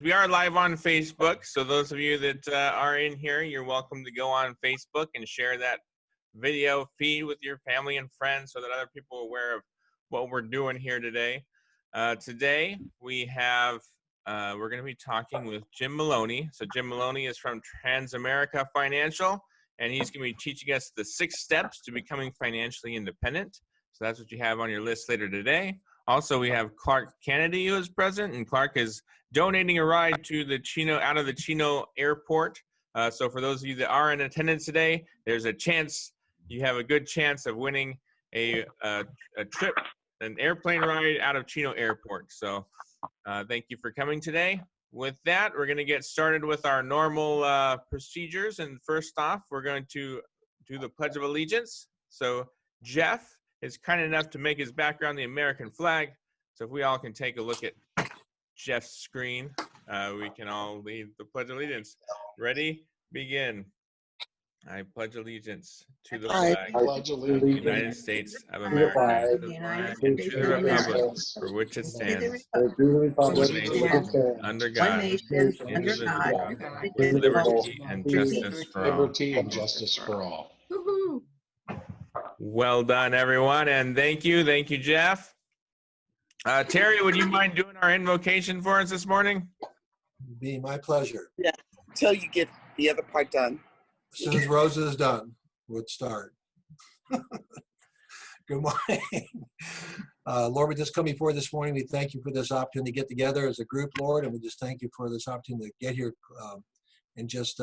we are live on Facebook. So those of you that are in here, you're welcome to go on Facebook and share that video feed with your family and friends so that other people are aware of what we're doing here today. Today we have, we're going to be talking with Jim Maloney. So Jim Maloney is from Transamerica Financial, and he's going to be teaching us the 6 steps to becoming financially independent. So that's what you have on your list later today. Also, we have Clark Kennedy who is present, and Clark is donating a ride to the Chino, out of the Chino airport. So for those of you that are in attendance today, there's a chance, you have a good chance of winning a trip, an airplane ride out of Chino airport. So thank you for coming today. With that, we're going to get started with our normal procedures. And first off, we're going to do the Pledge of Allegiance. So Jeff is kind enough to make his background the American flag. So if we all can take a look at Jeff's screen, we can all lead the Pledge of Allegiance. Ready? Begin. I pledge allegiance to the flag of the United States of America and to the republic for which it stands, one nation, under God, indivisible, with liberty and justice for all. Liberty and justice for all. Woohoo. Well done, everyone, and thank you, Jeff. Terry, would you mind doing our invocation for us this morning? Be my pleasure. Yeah, until you get the other part done. As soon as Rosa is done, we'll start. Good morning. Lord, we just come before this morning. We thank you for this opportunity to get together as a group, Lord, and we just thank you for this opportunity to get here and just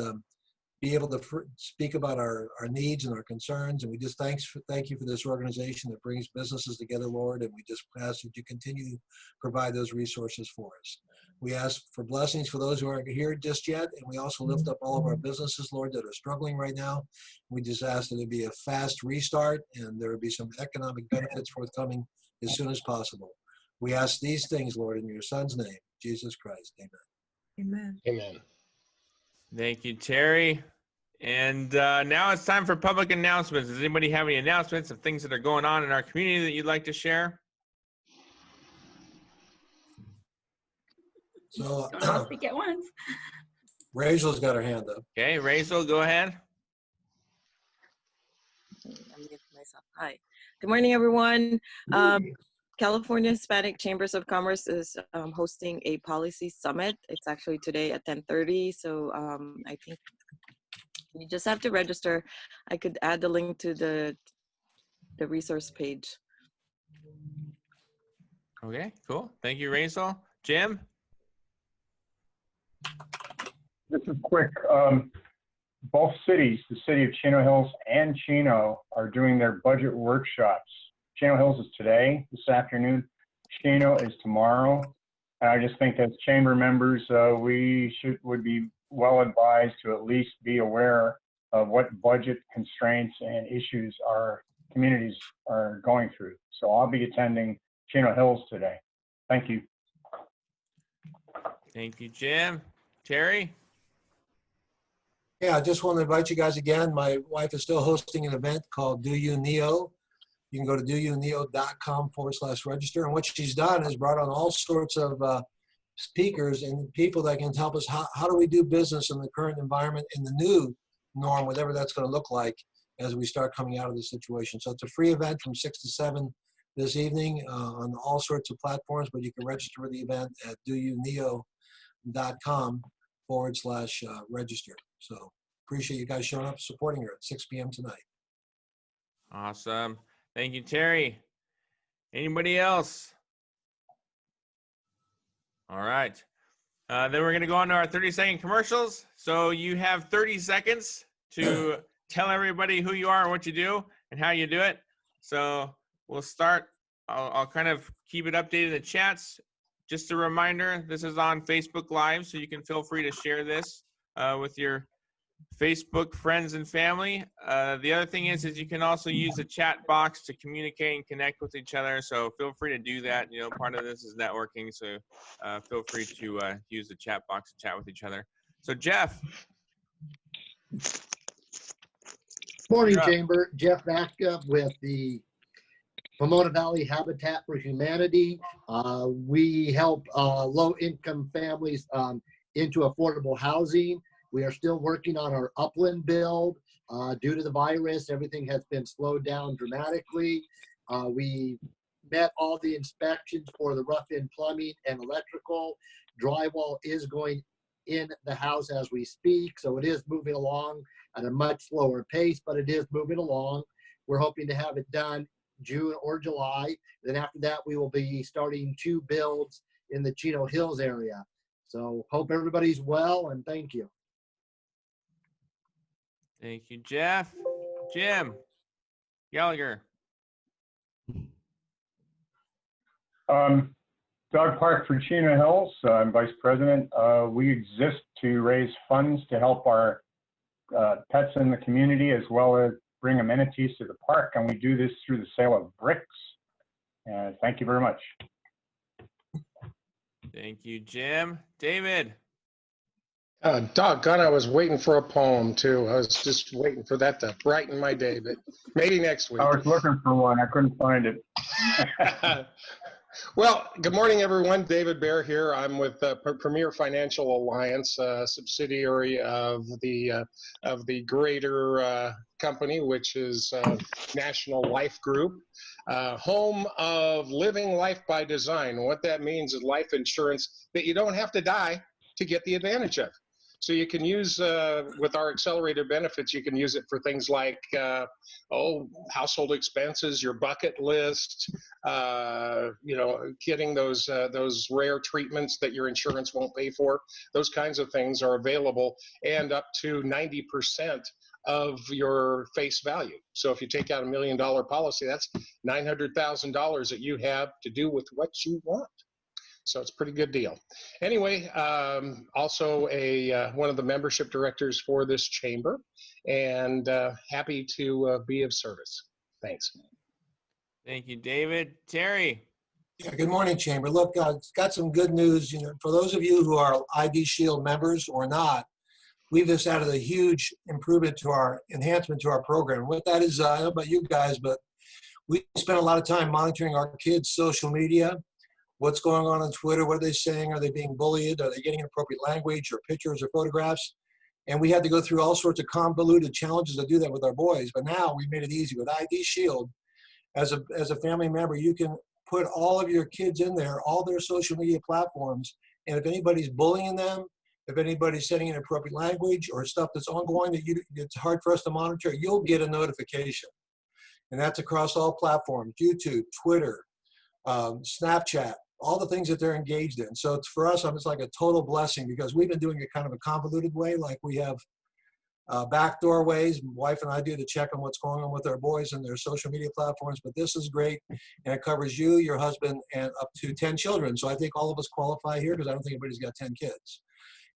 be able to speak about our needs and our concerns. And we just thank you for this organization that brings businesses together, Lord, and we just ask that you continue to provide those resources for us. We ask for blessings for those who aren't here just yet, and we also lift up all of our businesses, Lord, that are struggling right now. We just ask that it be a fast restart and there will be some economic benefits forthcoming as soon as possible. We ask these things, Lord, in your Son's name, Jesus Christ. Amen. Amen. Amen. Thank you, Terry. And now it's time for public announcements. Does anybody have any announcements of things that are going on in our community that you'd like to share? So Don't all speak at once. Rachel's got her hand up. Okay, Rachel, go ahead. I'm muting myself. Hi. Good morning, everyone. California Hispanic Chambers of Commerce is hosting a policy summit. It's actually today at 10:30. So I think you just have to register. I could add the link to the resource page. Okay, cool. Thank you, Rachel. Jim? Just a quick, both cities, the city of Chino Hills and Chino, are doing their budget workshops. Chino Hills is today, this afternoon. Chino is tomorrow. And I just think as chamber members, we would be well advised to at least be aware of what budget constraints and issues our communities are going through. So I'll be attending Chino Hills today. Thank you. Thank you, Jim. Terry? Yeah, I just want to invite you guys again. My wife is still hosting an event called Do You Neo. You can go to doyouneo.com/register. And what she's done is brought on all sorts of speakers and people that can help us. How do we do business in the current environment, in the new norm, whatever that's going to look like as we start coming out of this situation. So it's a free event from 6 to 7 this evening on all sorts of platforms, but you can register for the event at doyouneo.com/register. So appreciate you guys showing up, supporting her at 6 p.m. tonight. Awesome. Thank you, Terry. Anybody else? All right. Then we're going to go on to our 30-second commercials. So you have 30 seconds to tell everybody who you are and what you do and how you do it. So we'll start. I'll kind of keep it updated in the chats. Just a reminder, this is on Facebook Live, so you can feel free to share this with your Facebook friends and family. The other thing is you can also use the chat box to communicate and connect with each other. So feel free to do that. You know, part of this is networking. So feel free to use the chat box to chat with each other. So Jeff. Morning, Chamber. Jeff back up with the Pomona Valley Habitat for Humanity. We help low-income families into affordable housing. We are still working on our upland build. Due to the virus, everything has been slowed down dramatically. We met all the inspections for the rough-in plumbing and electrical. Drywall is going in the house as we speak, so it is moving along at a much slower pace, but it is moving along. We're hoping to have it done June or July. Then after that, we will be starting 2 builds in the Chino Hills area. So hope everybody's well, and thank you. Thank you, Jeff. Jim Gallagher. Dog Park for Chino Hills. I'm Vice President. We exist to raise funds to help our pets in the community, as well as bring amenities to the park, and we do this through the sale of bricks. And thank you very much. Thank you, Jim. David. Doggone, I was waiting for a poem too. I was just waiting for that to brighten my day, but maybe next week. I was looking for one. I couldn't find it. Well, good morning, everyone. David Bear here. I'm with Premier Financial Alliance, a subsidiary of the greater company, which is National Life Group, home of Living Life by Design. What that means is life insurance that you don't have to die to get the advantage of. So you can use, with our accelerated benefits, you can use it for things like, household expenses, your bucket list, getting those rare treatments that your insurance won't pay for. Those kinds of things are available, and up to 90% of your face value. So if you take out $1 million policy, that's $900,000 that you have to do with what you want. So it's a pretty good deal. Anyway, also one of the membership directors for this chamber, and happy to be of service. Thanks. Thank you, David. Terry. Yeah, good morning, Chamber. Look, got some good news. For those of you who are ID Shield members or not, we've just added a huge enhancement to our program. What that is, I don't know about you guys, but we spend a lot of time monitoring our kids' social media. What's going on Twitter? What are they saying? Are they being bullied? Are they getting inappropriate language or pictures or photographs? And we had to go through all sorts of convoluted challenges to do that with our boys. But now we made it easy with ID Shield. As a family member, you can put all of your kids in there, all their social media platforms. And if anybody's bullying them, if anybody's sending inappropriate language or stuff that's ongoing that it's hard for us to monitor, you'll get a notification. And that's across all platforms: YouTube, Twitter, Snapchat, all the things that they're engaged in. So it's, for us, it's like a total blessing, because we've been doing it kind of a convoluted way. Like we have backdoor ways my wife and I do to check on what's going on with our boys and their social media platforms. But this is great, and it covers you, your husband, and up to 10 children. So I think all of us qualify here, because I don't think anybody's got 10 kids.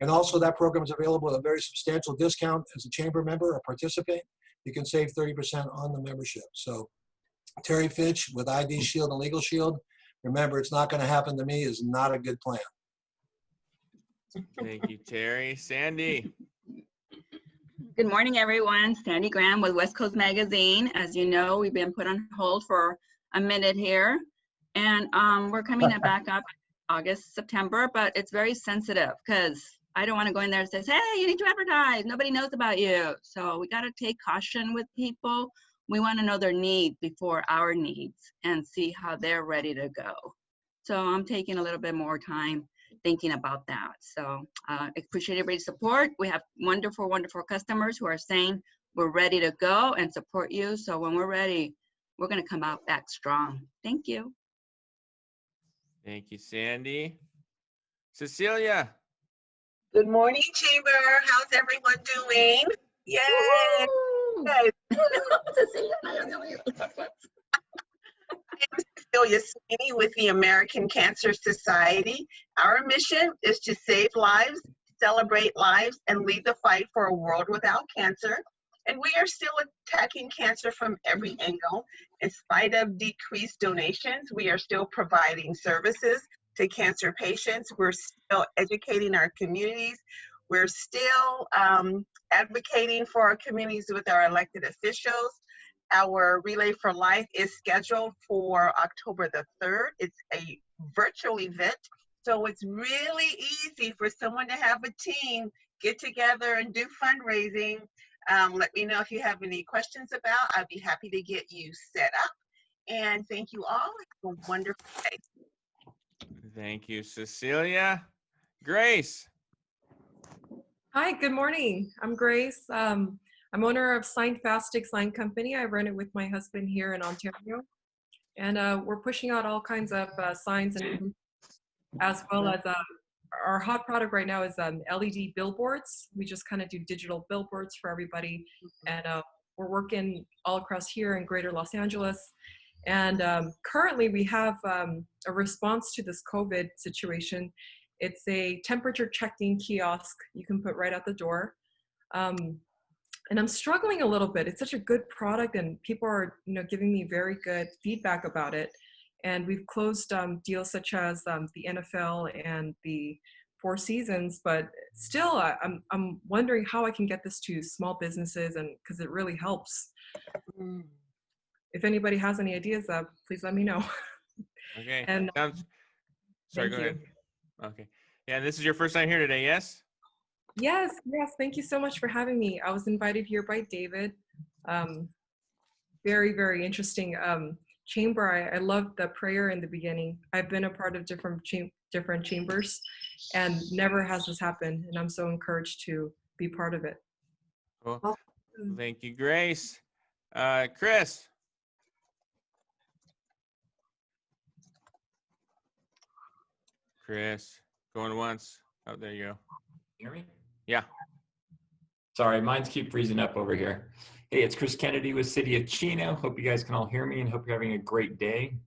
And also that program is available at a very substantial discount as a chamber member or participant. You can save 30% on the membership. So Terry Fitch with ID Shield and Legal Shield, remember, it's not going to happen to me is not a good plan. Thank you, Terry. Sandy. Good morning, everyone. Sandy Graham with West Coast Magazine. As you know, we've been put on hold for a minute here, and we're coming back up August, September, but it's very sensitive, because I don't want to go in there and say, hey, you need to advertise. Nobody knows about you. So we got to take caution with people. We want to know their needs before our needs and see how they're ready to go. So I'm taking a little bit more time thinking about that. So I appreciate everybody's support. We have wonderful, wonderful customers who are saying we're ready to go and support you. So when we're ready, we're going to come out back strong. Thank you. Thank you, Sandy. Cecilia. Good morning, Chamber. How's everyone doing? Yay! Yay. I'm Cecilia Sweeney with the American Cancer Society. Our mission is to save lives, celebrate lives, and lead the fight for a world without cancer. And we are still attacking cancer from every angle. In spite of decreased donations, we are still providing services to cancer patients. We're still educating our communities. We're still advocating for our communities with our elected officials. Our Relay for Life is scheduled for October the 3rd. It's a virtual event, so it's really easy for someone to have a team get together and do fundraising. Let me know if you have any questions about. I'd be happy to get you set up. And thank you all. Have a wonderful day. Thank you, Cecilia. Grace. Hi, good morning. I'm Grace. I'm owner of Sign Fastic Sign Company. I run it with my husband here in Ontario. And we're pushing out all kinds of signs, and as well as our hot product right now is LED billboards. We just kind of do digital billboards for everybody. And we're working all across here in Greater Los Angeles. And currently we have a response to this COVID situation. It's a temperature checking kiosk you can put right out the door. And I'm struggling a little bit. It's such a good product, and people are, giving me very good feedback about it. And we've closed deals such as the NFL and the Four Seasons, but still, I'm wondering how I can get this to small businesses, and because it really helps. If anybody has any ideas, please let me know. Okay. And Sorry, go ahead. Okay. Yeah, this is your first time here today, yes? Yes. Thank you so much for having me. I was invited here by David. Very, very interesting chamber. I loved the prayer in the beginning. I've been a part of different chambers, and never has this happened. And I'm so encouraged to be part of it. Cool. Thank you, Grace. Chris. Chris, going once. Oh, there you go. Hear me? Yeah. Sorry, mines keep freezing up over here. Hey, it's Chris Kennedy with City of Chino. Hope you guys can all hear me and hope you're having a great day.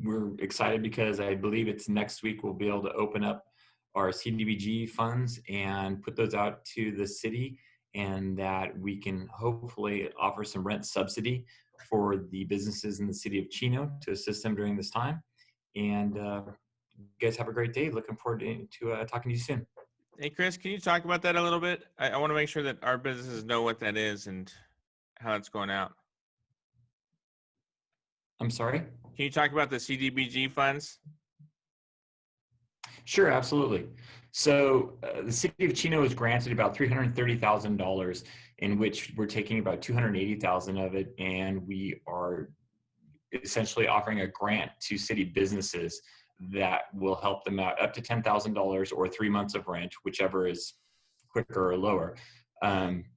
We're excited because I believe it's next week we'll be able to open up our CDBG funds and put those out to the city, and that we can hopefully offer some rent subsidy for the businesses in the city of Chino to assist them during this time. And you guys have a great day. Looking forward to talking to you soon. Hey, Chris, can you talk about that a little bit? I want to make sure that our businesses know what that is and how it's going out. I'm sorry? Can you talk about the CDBG funds? Sure, absolutely. So the city of Chino was granted about $330,000, in which we're taking about $280,000 of it, and we are essentially offering a grant to city businesses that will help them out up to $10,000 or 3 months of rent, whichever is quicker or lower,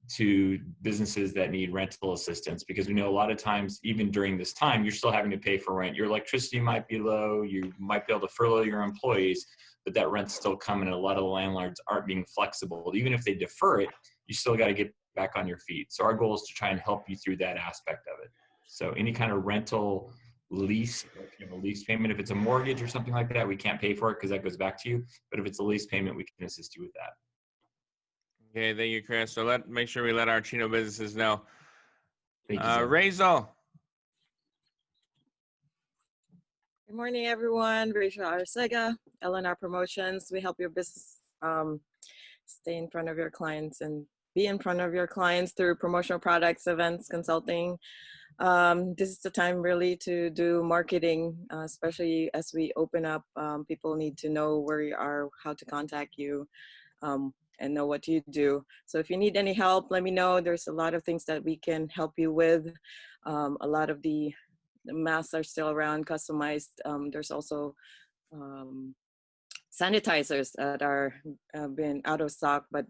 to businesses that need rental assistance. Because we know a lot of times, even during this time, you're still having to pay for rent. Your electricity might be low, you might be able to furlough your employees, but that rent's still coming, and a lot of the landlords aren't being flexible. Even if they defer it, you still got to get back on your feet. So our goal is to try and help you through that aspect of it. So any kind of rental lease, if you have a lease payment, if it's a mortgage or something like that, we can't pay for it because that goes back to you. But if it's a lease payment, we can assist you with that. Okay, thank you, Chris. So make sure we let our Chino businesses know. Thank you, sir. Rachel. Good morning, everyone. Rachel Arcega, LNR Promotions. We help your business stay in front of your clients and be in front of your clients through promotional products, events, consulting. This is the time really to do marketing, especially as we open up. People need to know where you are, how to contact you, and know what you do. So if you need any help, let me know. There's a lot of things that we can help you with. A lot of the masks are still around, customized. There's also sanitizers that are been out of stock, but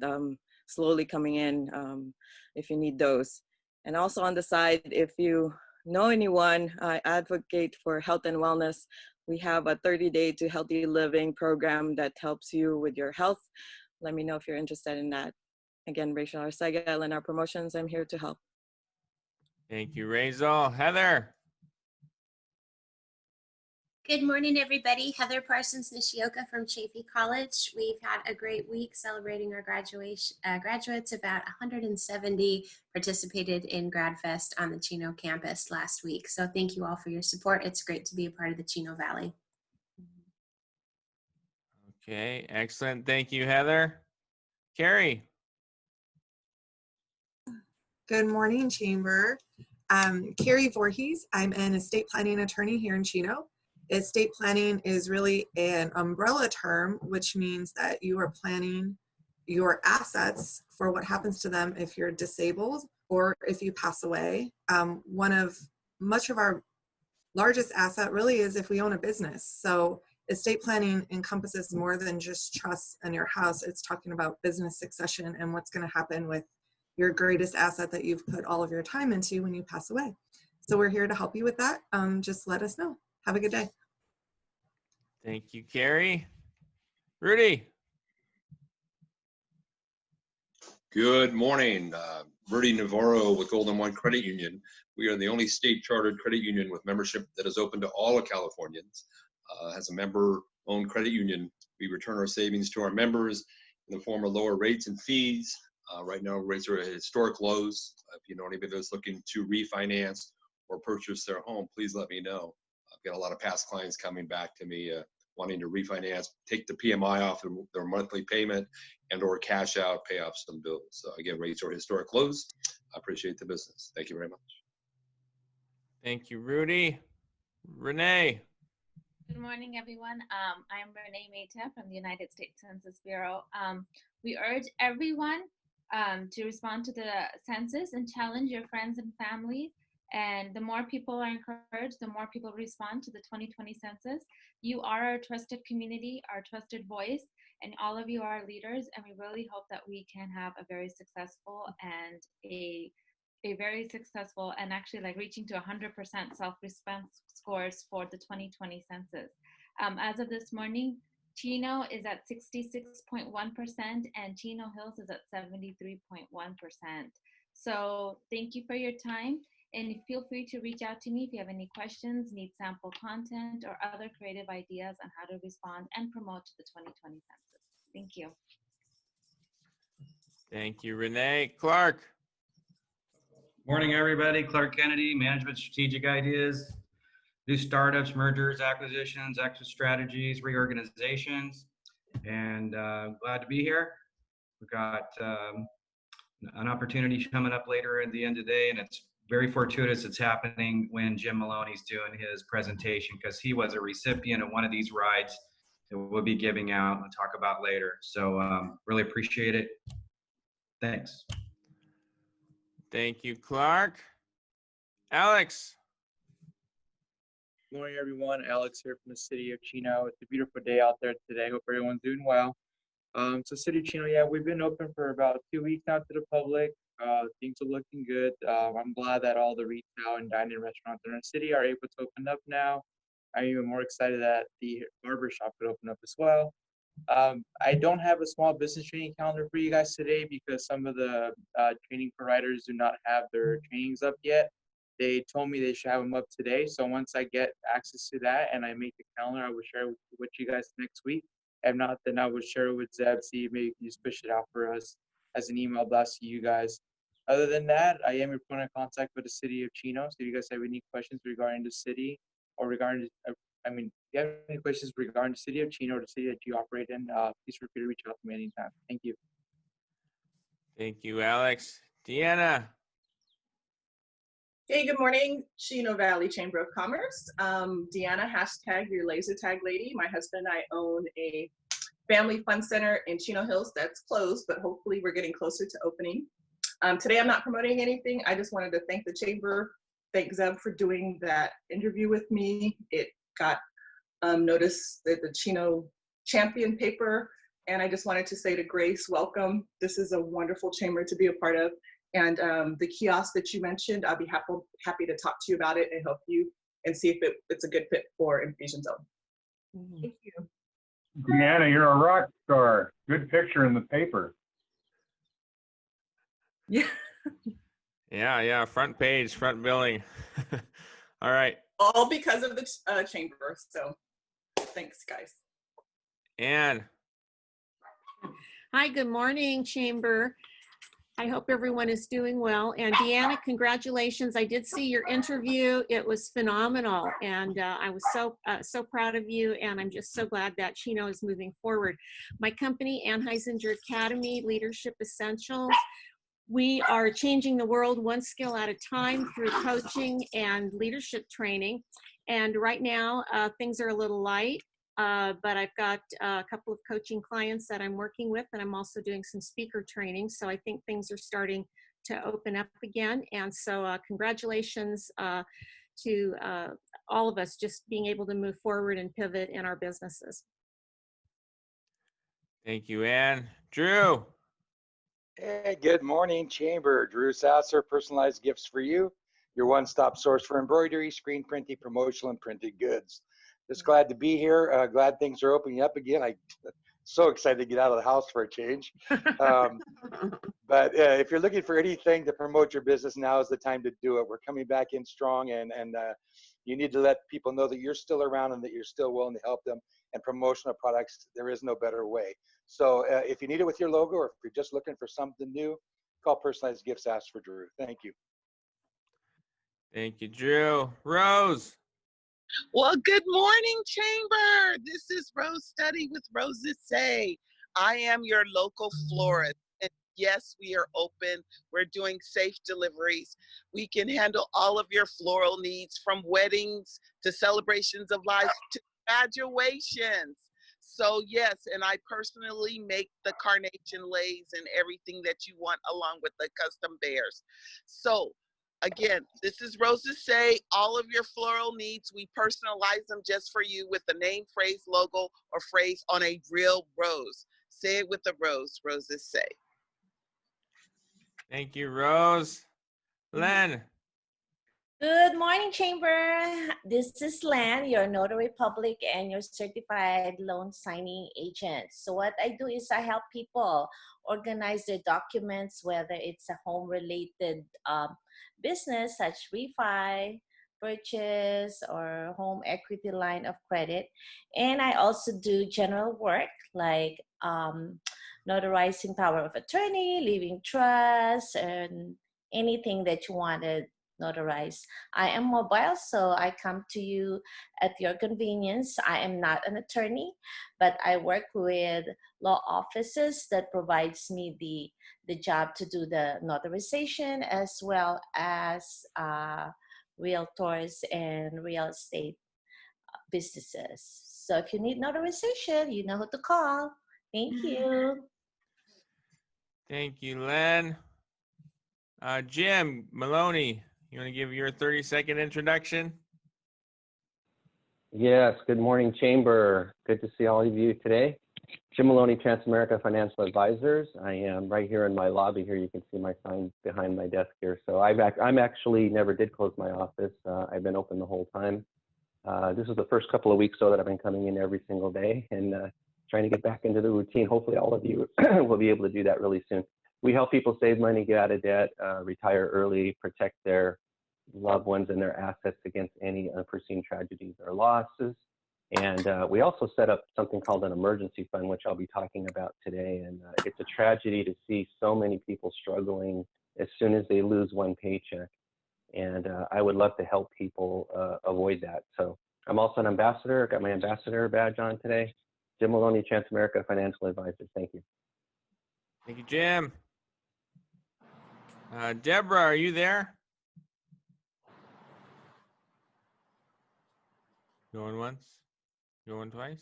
slowly coming in if you need those. And also on the side, if you know anyone, I advocate for health and wellness. We have a 30-day to healthy living program that helps you with your health. Let me know if you're interested in that. Again, Rachel Arcega, LNR Promotions. I'm here to help. Thank you, Rachel. Heather. Good morning, everybody. Heather Parsons Nishioka from Chaffey College. We've had a great week celebrating our graduates. About 170 participated in GradFest on the Chino campus last week. So thank you all for your support. It's great to be a part of the Chino Valley. Okay, excellent. Thank you, Heather. Carrie. Good morning, Chamber. Carrie Voorhees. I'm an estate planning attorney here in Chino. Estate planning is really an umbrella term, which means that you are planning your assets for what happens to them if you're disabled or if you pass away. Much of our largest asset really is if we own a business. So estate planning encompasses more than just trusts in your house. It's talking about business succession and what's going to happen with your greatest asset that you've put all of your time into when you pass away. So we're here to help you with that. Just let us know. Have a good day. Thank you, Carrie. Rudy. Good morning. Rudy Navarro with Golden One Credit Union. We are the only state chartered credit union with membership that is open to all of Californians. As a member-owned credit union, we return our savings to our members in the form of lower rates and fees. Right now, rates are at historic lows. If you know anybody that's looking to refinance or purchase their home, please let me know. I've got a lot of past clients coming back to me wanting to refinance, take the PMI off their monthly payment, and or cash out, pay off some bills. So again, rates are at historic lows. I appreciate the business. Thank you very much. Thank you, Rudy. Renee. Good morning, everyone. I'm Renee Mehta from the United States Census Bureau. We urge everyone to respond to the census and challenge your friends and family. And the more people are encouraged, the more people respond to the 2020 census. You are our trusted community, our trusted voice, and all of you are leaders. And we really hope that we can have a very successful and actually like reaching to 100% self-response scores for the 2020 census. As of this morning, Chino is at 66.1% and Chino Hills is at 73.1%. So thank you for your time. And feel free to reach out to me if you have any questions, need sample content, or other creative ideas on how to respond and promote to the 2020 census. Thank you. Thank you, Renee. Clark. Morning, everybody. Clark Kennedy, Management Strategic Ideas. New startups, mergers, acquisitions, exit strategies, reorganizations. And glad to be here. We've got an opportunity coming up later at the end of the day, and it's very fortuitous it's happening when Jim Maloney's doing his presentation because he was a recipient of one of these rides that we'll be giving out and talk about later. So really appreciate it. Thanks. Thank you, Clark. Alex. Good morning, everyone. Alex here from the city of Chino. It's a beautiful day out there today. Hope everyone's doing well. So city of Chino, yeah, we've been open for about 2 weeks now to the public. Things are looking good. I'm glad that all the retail and dining restaurants in our city are able to open up now. I'm even more excited that the barber shop could open up as well. I don't have a small business training calendar for you guys today because some of the training providers do not have their trainings up yet. They told me they should have them up today. So once I get access to that and I make the calendar, I will share it with you guys next week. If not, then I will share it with Zeb, see if maybe you can just push it out for us as an email blast to you guys. Other than that, I am your point of contact with the city of Chino. So if you guys have any questions regarding the city or regarding, if you have any questions regarding the city of Chino or the city that you operate in, please feel free to reach out to me anytime. Thank you. Thank you, Alex. Deanna. Hey, good morning, Chino Valley Chamber of Commerce. Deanna, hashtag your laser tag lady. My husband and I own a family fun center in Chino Hills that's closed, but hopefully we're getting closer to opening. Today I'm not promoting anything. I just wanted to thank the chamber, thank Zeb for doing that interview with me. It got noticed at the Chino Champion paper, and I just wanted to say to Grace, welcome. This is a wonderful chamber to be a part of. And the kiosk that you mentioned, I'll be happy to talk to you about it and help you and see if it's a good fit for Infusion Zone. Thank you. Deanna, you're a rock star. Good picture in the paper. Yeah. Yeah. Front page, front billing. All right. All because of the chamber. So thanks, guys. Anne. Hi, good morning, Chamber. I hope everyone is doing well. And Deanna, congratulations. I did see your interview. It was phenomenal. And I was so proud of you. And I'm just so glad that Chino is moving forward. My company, Anheuser Academy Leadership Essentials, We are changing the world one skill at a time through coaching and leadership training. And right now, things are a little light, but I've got a couple of coaching clients that I'm working with, and I'm also doing some speaker training. So I think things are starting to open up again. And so congratulations to all of us just being able to move forward and pivot in our businesses. Thank you, Ann. Drew. Hey, good morning, Chamber. Drew Sasser, Personalized Gifts for You, your one-stop source for embroidery, screen printing, promotional, and printed goods. Just glad to be here. Glad things are opening up again. I'm so excited to get out of the house for a change. But if you're looking for anything to promote your business, now is the time to do it. We're coming back in strong, and you need to let people know that you're still around and that you're still willing to help them. And promotional products, there is no better way. So if you need it with your logo, or if you're just looking for something new, call Personalized Gifts, ask for Drew. Thank you. Thank you, Drew. Rose. Well, good morning, Chamber. This is Rose Study with Roses Say. I am your local florist. And yes, we are open. We're doing safe deliveries. We can handle all of your floral needs, from weddings to celebrations of life to graduations. So yes, and I personally make the carnation lays and everything that you want, along with the custom bears. So again, this is Roses Say. All of your floral needs, we personalize them just for you with the name, phrase, logo, or phrase on a real rose. Say it with a rose, Roses Say. Thank you, Rose. Len. Good morning, Chamber. This is Lan, your notary public and your certified loan signing agent. So what I do is I help people organize their documents, whether it's a home-related business such refi, purchase, or home equity line of credit. And I also do general work like notarizing power of attorney, leaving trust, and anything that you wanted notarized. I am mobile, so I come to you at your convenience. I am not an attorney, but I work with law offices that provides me the job to do the notarization, as well as realtors and real estate businesses. So if you need notarization, you know who to call. Thank you. Thank you, Len. Jim Maloney, you want to give your 30-second introduction? Yes, good morning, Chamber. Good to see all of you today. Jim Maloney, Transamerica Financial Advisors. I am right here in my lobby here. You can see my sign behind my desk here. So I'm actually never did close my office. I've been open the whole time. This is the first couple of weeks, though, that I've been coming in every single day and trying to get back into the routine. Hopefully all of you will be able to do that really soon. We help people save money, get out of debt, retire early, protect their loved ones and their assets against any unforeseen tragedies or losses. And we also set up something called an emergency fund, which I'll be talking about today. And it's a tragedy to see so many people struggling as soon as they lose one paycheck. And I would love to help people avoid that. So I'm also an ambassador. I got my ambassador badge on today. Jim Maloney, Transamerica Financial Advisors. Thank you. Thank you, Jim. Deborah, are you there? Going once, going twice.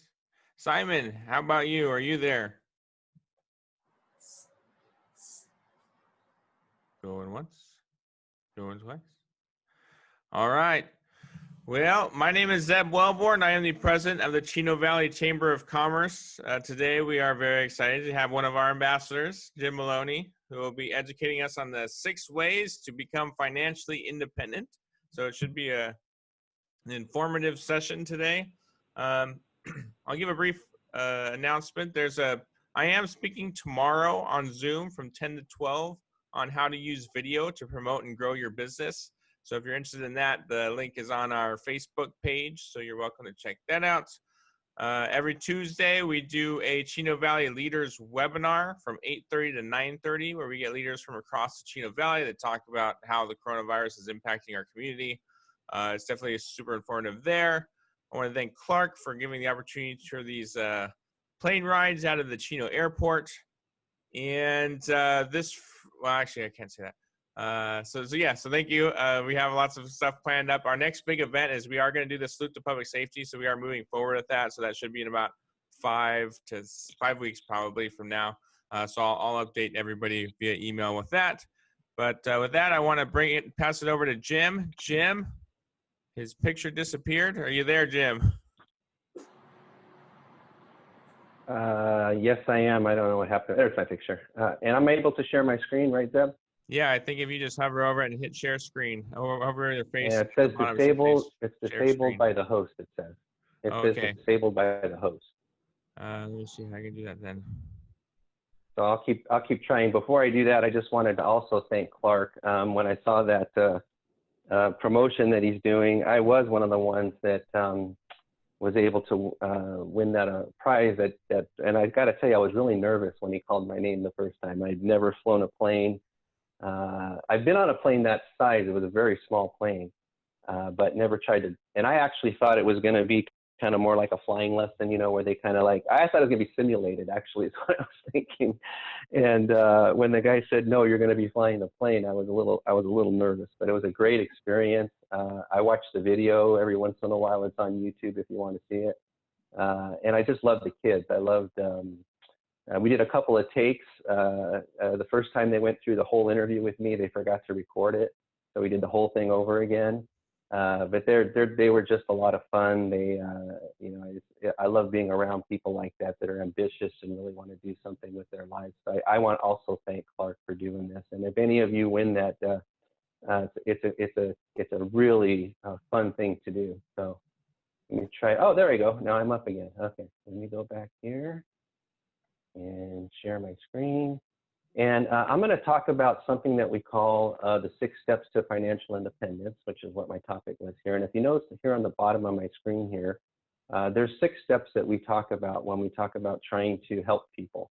Simon, how about you? Are you there? Going once, going twice. All right. Well, my name is Zeb Wellborn. I am the president of the Chino Valley Chamber of Commerce. Today, we are very excited to have one of our ambassadors, Jim Maloney, who will be educating us on the 6 ways to become financially independent. So it should be an informative session today. I'll give a brief announcement. I am speaking tomorrow on Zoom from 10 to 12 on how to use video to promote and grow your business. So if you're interested in that, the link is on our Facebook page, so you're welcome to check that out. Every Tuesday, we do a Chino Valley Leaders webinar from 8:30 to 9:30, where we get leaders from across the Chino Valley that talk about how the coronavirus is impacting our community. It's definitely super informative there. I want to thank Clark for giving the opportunity for these plane rides out of the Chino Airport. And well, actually, I can't say that. So thank you. We have lots of stuff planned up. Our next big event is we are going to do the Salute to Public Safety. So we are moving forward with that. So that should be in about 5 weeks probably from now. So I'll update everybody via email with that. But with that, I want to pass it over to Jim. Jim, his picture disappeared. Are you there, Jim? Yes, I am. I don't know what happened. There's my picture. And I'm able to share my screen, right, Deb? Yeah, I think if you just hover over it and hit share screen, over your face. Yeah, it says disabled. It's disabled by the host, it says. It says disabled by the host. Let me see if I can do that then. So I'll keep trying. Before I do that, I just wanted to also thank Clark. When I saw that promotion that he's doing, I was one of the ones that was able to win that prize. And I got to tell you, I was really nervous when he called my name the first time. I'd never flown a plane. I've been on a plane that size. It was a very small plane, but never tried to. And I actually thought it was going to be kind of more like a flying lesson, you know, where they kind of like, I thought it was going to be simulated, actually, is what I was thinking. And when the guy said, no, you're going to be flying the plane, I was a little nervous, but it was a great experience. I watch the video every once in a while. It's on YouTube if you want to see it. And I just love the kids. I loved, we did a couple of takes. The first time they went through the whole interview with me, they forgot to record it. So we did the whole thing over again. But they were just a lot of fun. I love being around people like that are ambitious and really want to do something with their lives. So I want to also thank Clark for doing this. And if any of you win that, it's a really fun thing to do. So let me try. Oh, there we go. Now I'm up again. Okay, let me go back here and share my screen. And I'm going to talk about something that we call the 6 steps to financial independence, which is what my topic was here. And if you notice here on the bottom of my screen here, there's 6 steps that we talk about when we talk about trying to help people.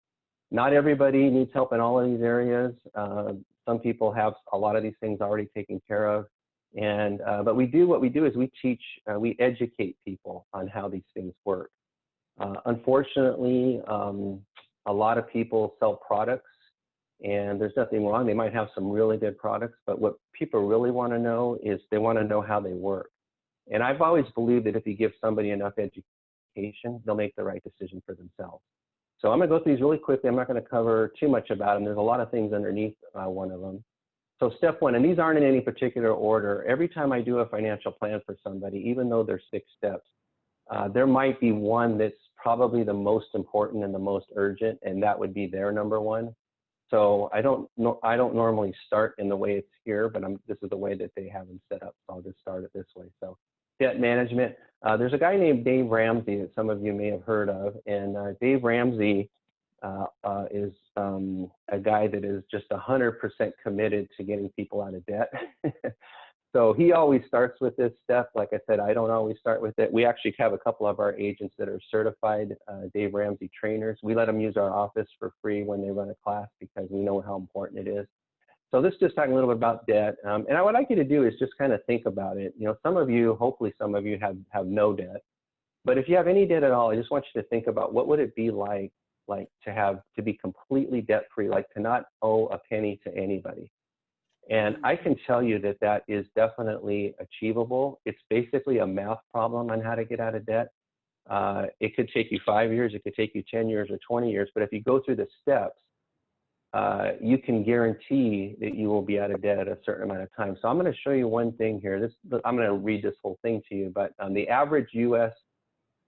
Not everybody needs help in all of these areas. Some people have a lot of these things already taken care of. And but what we do is we teach, we educate people on how these things work. Unfortunately, a lot of people sell products. And there's nothing wrong. They might have some really good products, but what people really want to know is they want to know how they work. And I've always believed that if you give somebody enough education, they'll make the right decision for themselves. So I'm going to go through these really quickly. I'm not going to cover too much about them. There's a lot of things underneath one of them. So step 1, and these aren't in any particular order. Every time I do a financial plan for somebody, even though there's 6 steps, there might be one that's probably the most important and the most urgent, and that would be their number 1. So I don't normally start in the way it's here, but this is the way that they have them set up. So I'll just start it this way. So debt management. There's a guy named Dave Ramsey that some of you may have heard of. And Dave Ramsey is a guy that is just 100% committed to getting people out of debt. So he always starts with this step. Like I said, I don't always start with it. We actually have a couple of our agents that are certified Dave Ramsey trainers. We let them use our office for free when they run a class because we know how important it is. So this is just talking a little bit about debt. And what I'd like you to do is just kind of think about it. You know, some of you, hopefully some of you have no debt. But if you have any debt at all, I just want you to think about what would it be like to be completely debt-free, like to not owe a penny to anybody. And I can tell you that that is definitely achievable. It's basically a math problem on how to get out of debt. It could take you 5 years, it could take you 10 years or 20 years, but if you go through the steps, you can guarantee that you will be out of debt at a certain amount of time. So I'm going to show you one thing here. I'm going to read this whole thing to you, but the average U.S.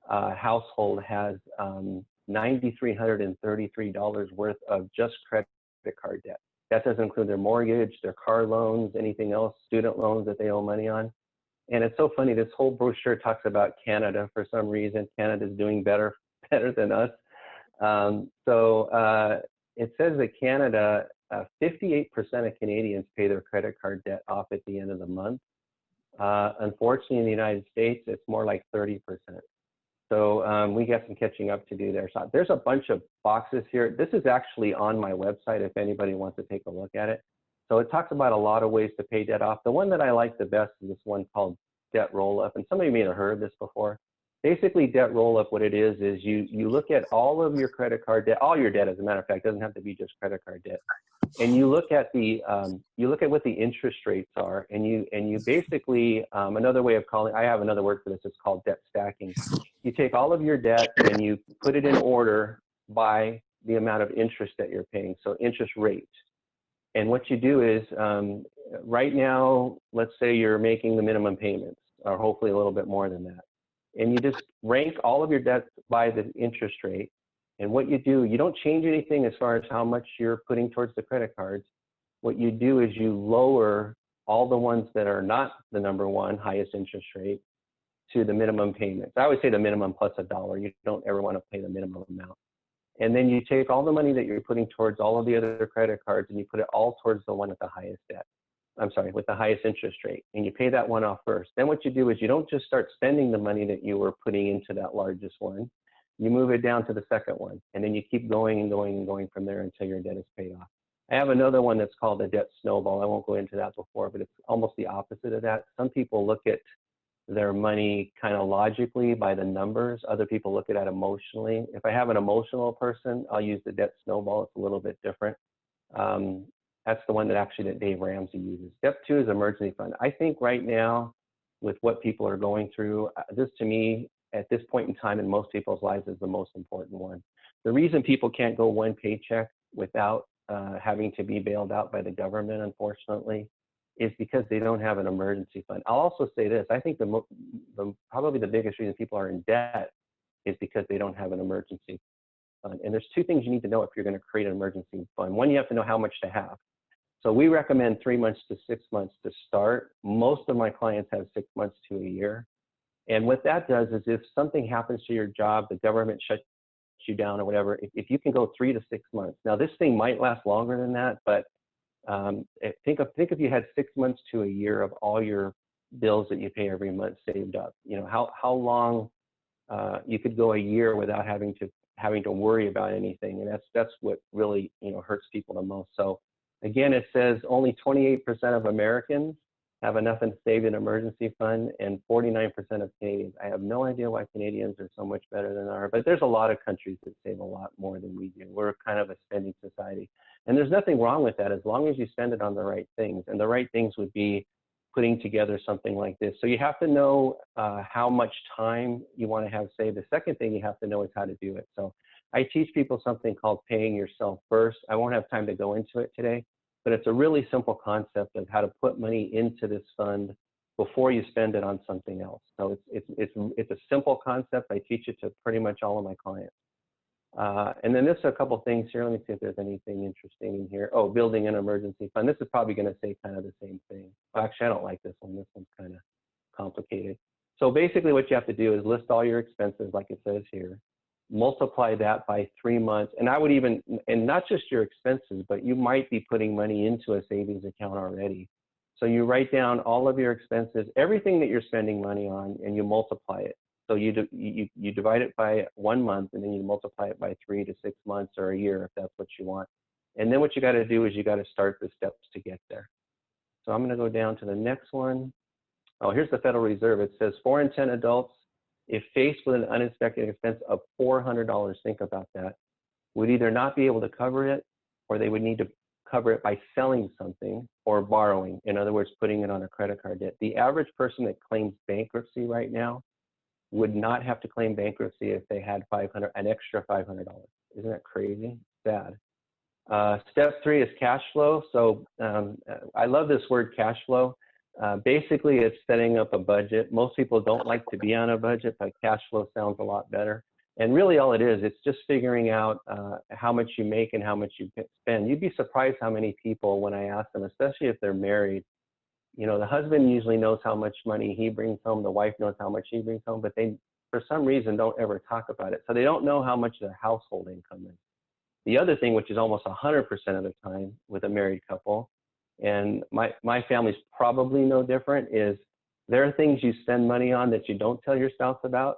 Household has $9,333 worth of just credit card debt. That doesn't include their mortgage, their car loans, anything else, student loans that they owe money on. And it's so funny, this whole brochure talks about Canada for some reason. Canada's doing better than us. It says that Canada, 58% of Canadians pay their credit card debt off at the end of the month. Unfortunately, in the United States, it's more like 30%. So we got some catching up to do there. So there's a bunch of boxes here. This is actually on my website if anybody wants to take a look at it. So it talks about a lot of ways to pay debt off. The one that I like the best is this one called debt roll-up. And some of you may have heard of this before. Basically, debt roll-up, what it is you look at all of your credit card debt, all your debt, as a matter of fact, doesn't have to be just credit card debt, and you look at what the interest rates are, and you basically another way of calling, I have another word for this, it's called debt stacking. You take all of your debt and you put it in order by the amount of interest that you're paying, so interest rate. And what you do is, right now, let's say you're making the minimum payments, or hopefully a little bit more than that. And you just rank all of your debts by the interest rate. And what you do, you don't change anything as far as how much you're putting towards the credit cards. What you do is you lower all the ones that are not the number one highest interest rate to the minimum payments. I always say the minimum plus $1. You don't ever want to pay the minimum amount. And then you take all the money that you're putting towards all of the other credit cards and you put it all towards the one with the highest debt. With the highest interest rate, and you pay that one off first. Then what you do is you don't just start spending the money that you were putting into that largest one. You move it down to the second one, and then you keep going and going and going from there until your debt is paid off. I have another one that's called a debt snowball. I won't go into that before, but it's almost the opposite of that. Some people look at their money kind of logically by the numbers. Other people look at it emotionally. If I have an emotional person, I'll use the debt snowball. It's a little bit different. That's the one that Dave Ramsey uses. Step 2 is emergency fund. I think right now, with what people are going through, this to me, at this point in time in most people's lives, is the most important one. The reason people can't go one paycheck without having to be bailed out by the government, unfortunately, is because they don't have an emergency fund. I'll also say this. I think probably the biggest reason people are in debt is because they don't have an emergency fund. And there's two things you need to know if you're going to create an emergency fund. One, you have to know how much to have. So we recommend 3 months to 6 months to start. Most of my clients have 6 months to a year. And what that does is if something happens to your job, the government shuts you down or whatever, if you can go 3 to 6 months. Now this thing might last longer than that, but think if you had 6 months to a year of all your bills that you pay every month saved up. You know, how long you could go a year without having to worry about anything. And that's what really, hurts people the most. So again, it says only 28% of Americans have enough to save an emergency fund, and 49% of Canadians. I have no idea why Canadians are so much better than ours, but there's a lot of countries that save a lot more than we do. We're kind of a spending society. And there's nothing wrong with that as long as you spend it on the right things. And the right things would be putting together something like this. So you have to know how much time you want to have saved. The second thing you have to know is how to do it. So I teach people something called paying yourself first. I won't have time to go into it today, but it's a really simple concept of how to put money into this fund before you spend it on something else. So it's a simple concept. I teach it to pretty much all of my clients. And then there's a couple things here. Let me see if there's anything interesting in here. Oh, building an emergency fund. This is probably going to say kind of the same thing. Well, actually, I don't like this one. This one's kind of complicated. So basically what you have to do is list all your expenses like it says here. Multiply that by 3 months. And I would even, and not just your expenses, but you might be putting money into a savings account already. So you write down all of your expenses, everything that you're spending money on, and you multiply it. So you divide it by 1 month, and then you multiply it by 3 to 6 months or a year if that's what you want. And then what you got to do is you got to start the steps to get there. So I'm going to go down to the next one. Oh, here's the Federal Reserve. It says 4 in 10 adults, if faced with an unexpected expense of $400, think about that, would either not be able to cover it, or they would need to cover it by selling something or borrowing. In other words, putting it on a credit card debt. The average person that claims bankruptcy right now would not have to claim bankruptcy if they had an extra $500. Isn't that crazy? Sad. Step 3 is cash flow. So I love this word, cash flow. Basically, it's setting up a budget. Most people don't like to be on a budget, but cash flow sounds a lot better. And really all it is, it's just figuring out how much you make and how much you spend. You'd be surprised how many people, when I ask them, especially if they're married, the husband usually knows how much money he brings home, the wife knows how much she brings home, but they, for some reason, don't ever talk about it. So they don't know how much their household income is. The other thing, which is almost 100% of the time with a married couple, and my family's probably no different, is there are things you spend money on that you don't tell your spouse about.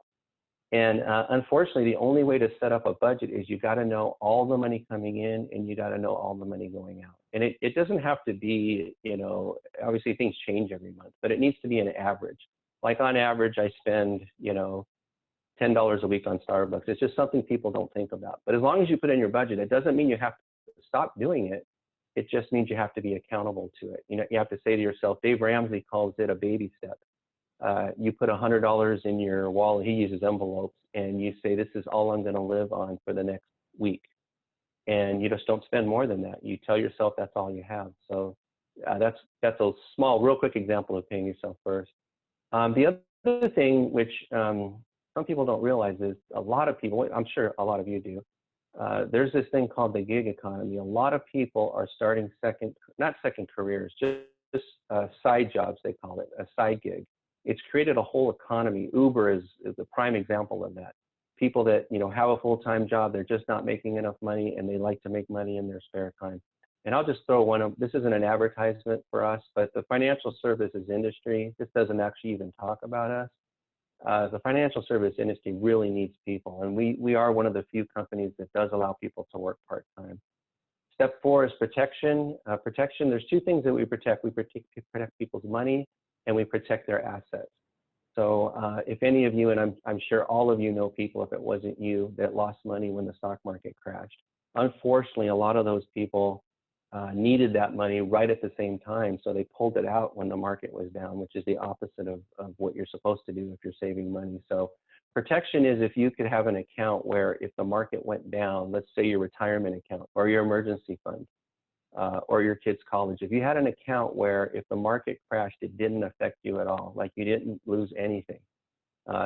And unfortunately, the only way to set up a budget is you got to know all the money coming in and you got to know all the money going out. And it doesn't have to be, obviously things change every month, but it needs to be an average. Like on average, I spend, $10 a week on Starbucks. It's just something people don't think about. But as long as you put in your budget, it doesn't mean you have to stop doing it. It just means you have to be accountable to it. You know, you have to say to yourself, Dave Ramsey calls it a baby step. You put $100 in your wallet, he uses envelopes, and you say, this is all I'm going to live on for the next week. And you just don't spend more than that. You tell yourself that's all you have. So that's a small, real quick example of paying yourself first. The other thing, which some people don't realize, is a lot of people, I'm sure a lot of you do, there's this thing called the gig economy. A lot of people are starting not second careers, just side jobs, they call it, a side gig. It's created a whole economy. Uber is a prime example of that. People that, you know, have a full-time job, they're just not making enough money, and they like to make money in their spare time. And I'll just throw this isn't an advertisement for us, but the financial services industry, this doesn't actually even talk about us. The financial service industry really needs people, and we are one of the few companies that does allow people to work part-time. Step 4 is protection. Protection, there's two things that we protect. We protect people's money, and we protect their assets. So if any of you, and I'm sure all of you know people, if it wasn't you, that lost money when the stock market crashed. Unfortunately, a lot of those people needed that money right at the same time, so they pulled it out when the market was down, which is the opposite of what you're supposed to do if you're saving money. So protection is if you could have an account where if the market went down, let's say your retirement account or your emergency fund, or your kids' college, if you had an account where if the market crashed, it didn't affect you at all, like you didn't lose anything.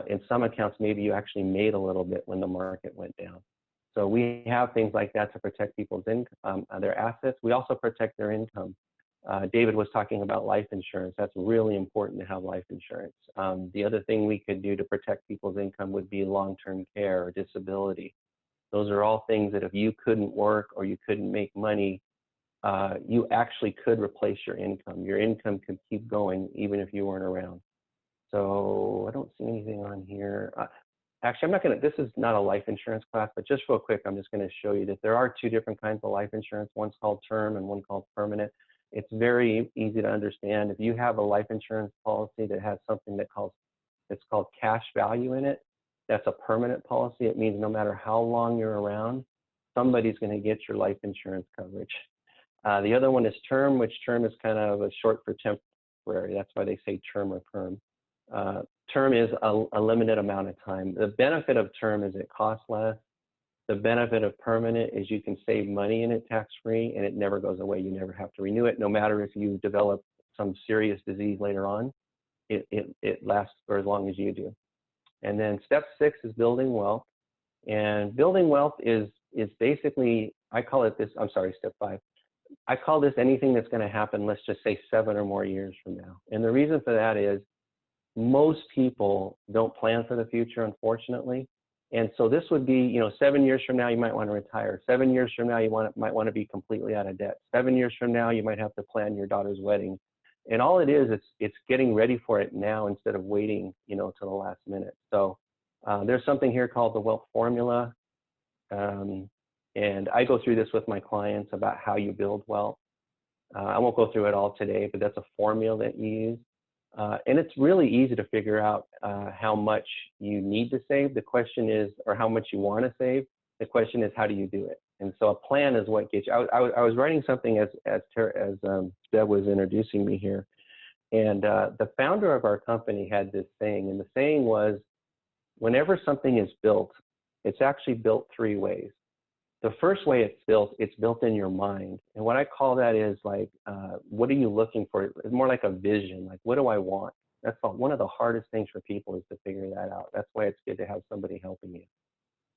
In some accounts, maybe you actually made a little bit when the market went down. So we have things like that to protect people's their assets. We also protect their income. David was talking about life insurance. That's really important to have life insurance. The other thing we could do to protect people's income would be long-term care or disability. Those are all things that if you couldn't work or you couldn't make money, you actually could replace your income. Your income could keep going even if you weren't around. So I don't see anything on here. Actually, I'm not going to, this is not a life insurance class, but just real quick, I'm just going to show you that there are two different kinds of life insurance. One's called term and one called permanent. It's very easy to understand. If you have a life insurance policy that has something it's called cash value in it, that's a permanent policy. It means no matter how long you're around, somebody's going to get your life insurance coverage. The other one is term, which term is kind of a short for temporary. That's why they say term or perm. Term is a limited amount of time. The benefit of term is it costs less. The benefit of permanent is you can save money in it tax-free, and it never goes away. You never have to renew it, no matter if you develop some serious disease later on. It lasts for as long as you do. And then step 6 is building wealth. And building wealth is basically, I call it this, I'm sorry, step 5. I call this anything that's going to happen, let's just say 7 or more years from now. And the reason for that is most people don't plan for the future, unfortunately. And so this would be, 7 years from now, you might want to retire. 7 years from now, you might want to be completely out of debt. 7 years from now, you might have to plan your daughter's wedding. And all it is, it's getting ready for it now instead of waiting, till the last minute. So there's something here called the wealth formula. And I go through this with my clients about how you build wealth. I won't go through it all today, but that's a formula that you use. And it's really easy to figure out how much you need to save. The question is, or how much you want to save. The question is, how do you do it? And so a plan is what gets you. I was writing something as Deb was introducing me here. And the founder of our company had this saying, and the saying was, whenever something is built, it's actually built 3 ways. The first way it's built in your mind. And what I call that is like, what are you looking for? It's more like a vision. Like, what do I want? That's one of the hardest things for people is to figure that out. That's why it's good to have somebody helping you.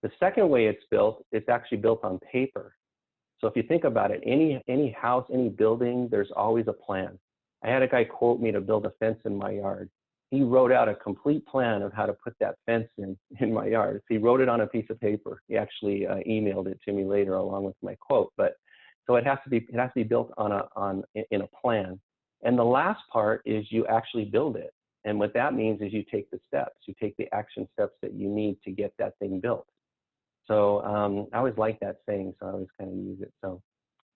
The second way it's built, it's actually built on paper. So if you think about it, any house, any building, there's always a plan. I had a guy quote me to build a fence in my yard. He wrote out a complete plan of how to put that fence in my yard. He wrote it on a piece of paper. He actually emailed it to me later along with my quote. But so it has to be built in a plan. And the last part is you actually build it. And what that means is you take the steps. You take the action steps that you need to get that thing built. So I always like that saying, so I always kind of use it. So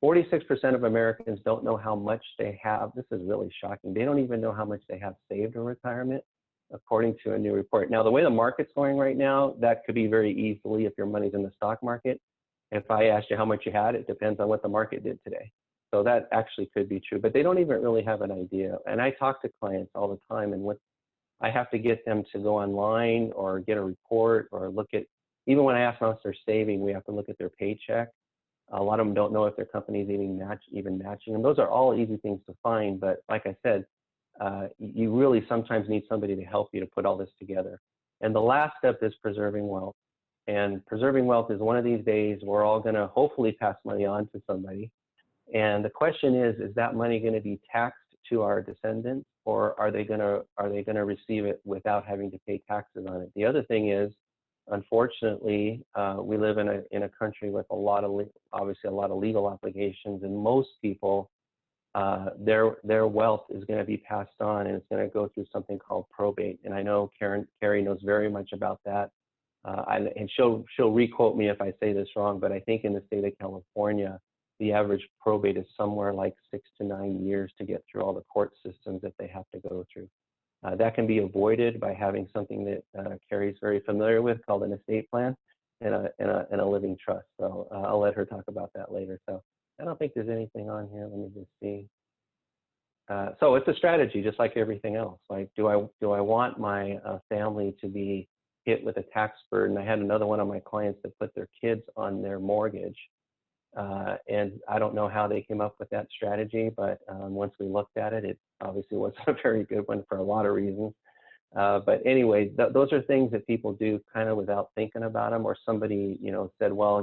46% of Americans don't know how much they have. This is really shocking. They don't even know how much they have saved in retirement. according to a new report. Now, the way the market's going right now, that could be very easily if your money's in the stock market. If I asked you how much you had, it depends on what the market did today. So that actually could be true, but they don't even really have an idea. And I talk to clients all the time, and what I have to get them to go online or get a report or look at, even when I ask them if they're saving, we have to look at their paycheck. A lot of them don't know if their company is even matching them. Those are all easy things to find, but like I said, you really sometimes need somebody to help you to put all this together. And the last step is preserving wealth. And preserving wealth is one of these days we're all going to hopefully pass money on to somebody. And the question is that money going to be taxed to our descendants, or are they going to receive it without having to pay taxes on it? The other thing is, unfortunately, we live in a country with obviously a lot of legal obligations, and most people, their wealth is going to be passed on, and it's going to go through something called probate. And I know Carrie knows very much about that, and she'll re-quote me if I say this wrong, but I think in the state of California, the average probate is somewhere like 6 to 9 years to get through all the court systems that they have to go through. That can be avoided by having something that Carrie's very familiar with called an estate plan and a living trust. So I'll let her talk about that later. So I don't think there's anything on here. Let me just see. So it's a strategy, just like everything else. Like, do I want my family to be hit with a tax burden? I had another one of my clients that put their kids on their mortgage. And I don't know how they came up with that strategy, but once we looked at it, it obviously wasn't a very good one for a lot of reasons. But anyway, those are things that people do kind of without thinking about them, or somebody, said, well,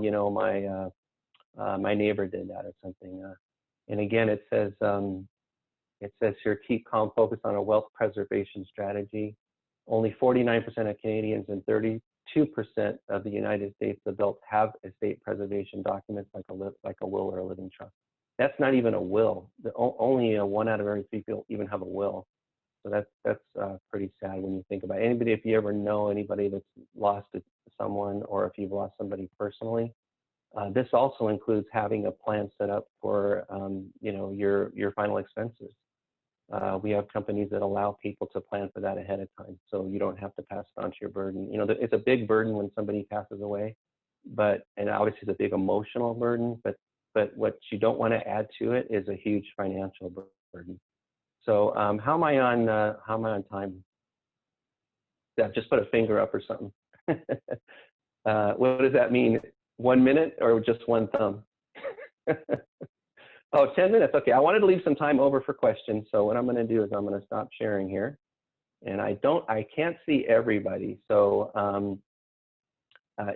my neighbor did that or something. And again, it says here, keep calm, focus on a wealth preservation strategy. Only 49% of Canadians and 32% of the United States adults have estate preservation documents like a will or a living trust. That's not even a will. Only 1 out of every 3 people even have a will. So that's pretty sad when you think about it. Anybody, if you ever know anybody that's lost someone, or if you've lost somebody personally, this also includes having a plan set up for your final expenses. We have companies that allow people to plan for that ahead of time, so you don't have to pass it on to your burden. It's a big burden when somebody passes away, and obviously it's a big emotional burden, but what you don't want to add to it is a huge financial burden. So how am I on time? Yeah, just put a finger up or something. What does that mean? 1 minute or just one thumb? Oh, 10 minutes. Okay, I wanted to leave some time over for questions. So what I'm going to do is I'm going to stop sharing here. And I can't see everybody. So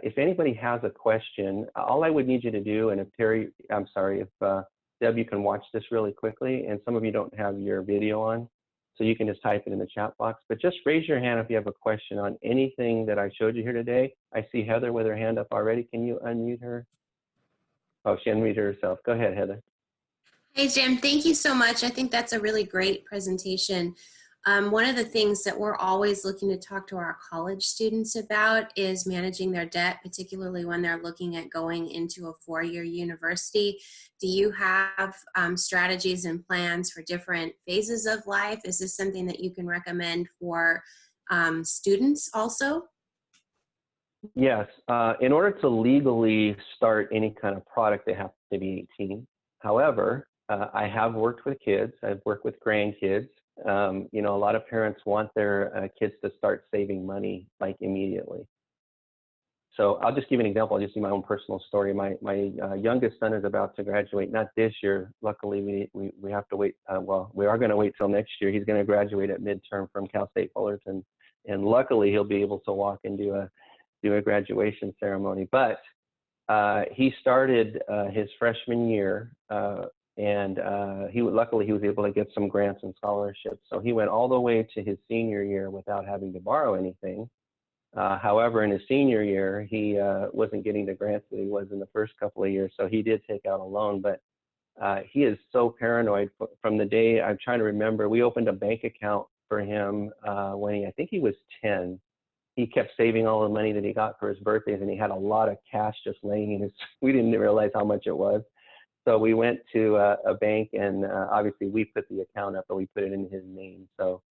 if anybody has a question, all I would need you to do, and if Deb, you can watch this really quickly, and some of you don't have your video on, so you can just type it in the chat box. But just raise your hand if you have a question on anything that I showed you here today. I see Heather with her hand up already. Can you unmute her? Oh, she unmuted herself. Go ahead, Heather. Hey, Jim, thank you so much. I think that's a really great presentation. One of the things that we're always looking to talk to our college students about is managing their debt, particularly when they're looking at going into a 4-year university. Do you have strategies and plans for different phases of life? Is this something that you can recommend for students also? Yes. In order to legally start any kind of product, they have to be 18. However, I have worked with kids. I've worked with grandkids. A lot of parents want their kids to start saving money like immediately. So I'll just give you an example. I'll just do my own personal story. My youngest son is about to graduate, not this year. Luckily, we have to wait. We are going to wait till next year. He's going to graduate at midterm from Cal State Fullerton, and luckily he'll be able to walk and do a graduation ceremony. But he started his freshman year. Luckily he was able to get some grants and scholarships. So he went all the way to his senior year without having to borrow anything. However, in his senior year, he wasn't getting the grants that he was in the first couple of years. So he did take out a loan, but he is so paranoid from the day, I'm trying to remember, we opened a bank account for him when I think he was 10. He kept saving all the money that he got for his birthdays, and he had a lot of cash just laying in his, we didn't realize how much it was. So we went to a bank, and obviously we put the account up, but we put it in his name. So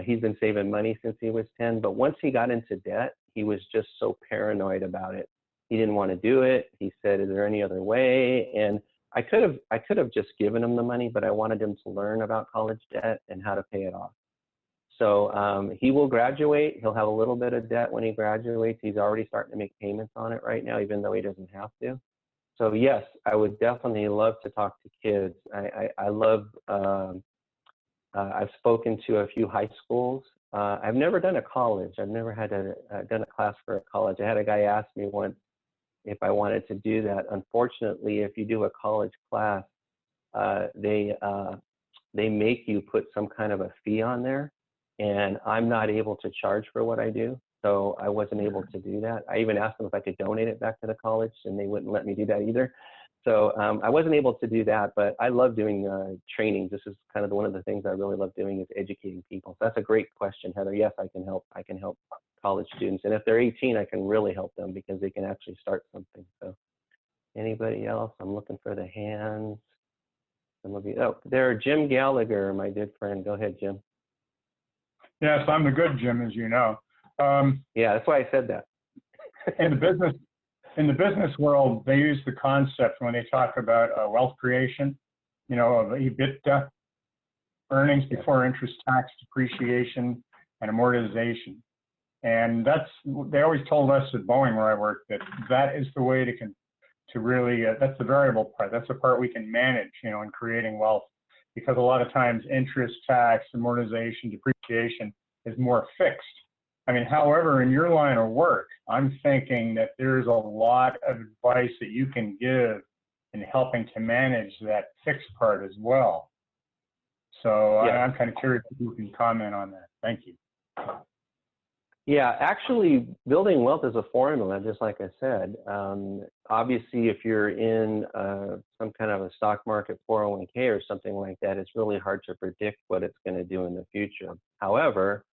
He's been saving money since he was 10, but once he got into debt, he was just so paranoid about it. He didn't want to do it. He said, is there any other way? And I could have just given him the money, but I wanted him to learn about college debt and how to pay it off. So he will graduate. He'll have a little bit of debt when he graduates. He's already starting to make payments on it right now, even though he doesn't have to. So yes, I would definitely love to talk to kids. I love, I've spoken to a few high schools. I've never done a college. I've never had done a class for a college. I had a guy ask me once if I wanted to do that. Unfortunately, if you do a college class, they make you put some kind of a fee on there, and I'm not able to charge for what I do. So I wasn't able to do that. I even asked them if I could donate it back to the college, and they wouldn't let me do that either. So I wasn't able to do that, but I love doing trainings. This is kind of one of the things I really love doing, is educating people. So that's a great question, Heather. Yes, I can help. I can help college students. And if they're 18, I can really help them because they can actually start something. So anybody else? I'm looking for the hands. Some of you. Oh, there, Jim Gallagher, my good friend. Go ahead, Jim. Yes, I'm the good Jim, as you know. Yeah, that's why I said that. in the business world, they use the concept when they talk about wealth creation, you know, of EBITDA, earnings before interest, tax, depreciation, and amortization. And they always told us at Boeing, where I worked, that is the way to really, that's the variable part. That's the part we can manage, you know, in creating wealth, because a lot of times interest, tax, amortization, depreciation is more fixed. I mean, however, in your line of work, I'm thinking that there's a lot of advice that you can give in helping to manage that fixed part as well. So yeah. I'm kind of curious if you can comment on that. Thank you. Yeah, actually, building wealth is a formula, just like I said. Obviously, if you're in some kind of a stock market 401k or something like that, it's really hard to predict what it's going to do in the future. However,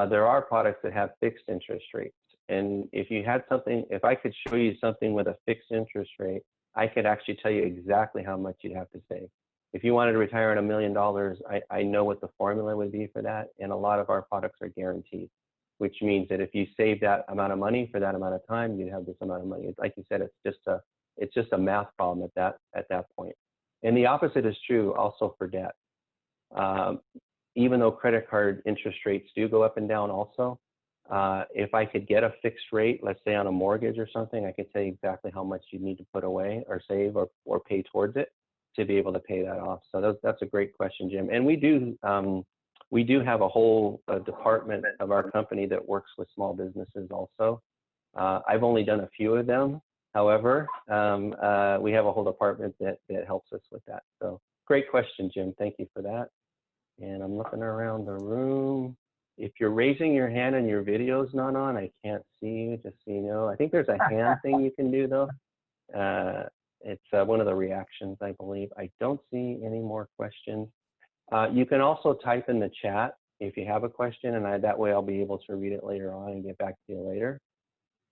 there are products that have fixed interest rates. And if I could show you something with a fixed interest rate, I could actually tell you exactly how much you'd have to save. If you wanted to retire on $1 million, I know what the formula would be for that. And a lot of our products are guaranteed, which means that if you save that amount of money for that amount of time, you'd have this amount of money. Like you said, it's just a math problem at that point. And the opposite is true also for debt. Even though credit card interest rates do go up and down also, if I could get a fixed rate, let's say on a mortgage or something, I could tell you exactly how much you need to put away or save or pay towards it to be able to pay that off. So that's a great question, Jim. And we do have a whole department of our company that works with small businesses also. I've only done a few of them. However, we have a whole department that helps us with that. So great question, Jim. Thank you for that. And I'm looking around the room. If you're raising your hand and your video's not on, I can't see you, just so you know. I think there's a hand thing you can do, though. It's one of the reactions, I believe. I don't see any more questions. You can also type in the chat if you have a question, and that way I'll be able to read it later on and get back to you later.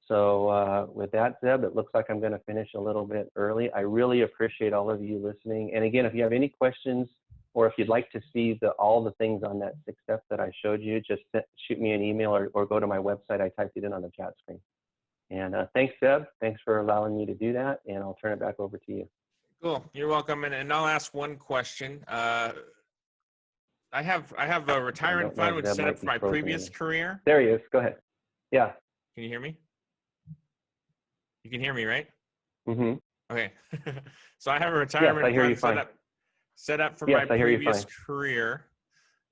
So with that, Zeb, it looks like I'm going to finish a little bit early. I really appreciate all of you listening. And again, if you have any questions, or if you'd like to see all the things on that 6 steps that I showed you, just shoot me an email or go to my website. I typed it in on the chat screen. And thanks, Zeb. Thanks for allowing me to do that. And I'll turn it back over to you. Cool. You're welcome. And I'll ask one question. I have a retirement fund which set up for my previous career. There he is. Go ahead. Yeah. Can you hear me? You can hear me, right? Mm-hmm. Okay. So I have a retirement fund set up for my previous career.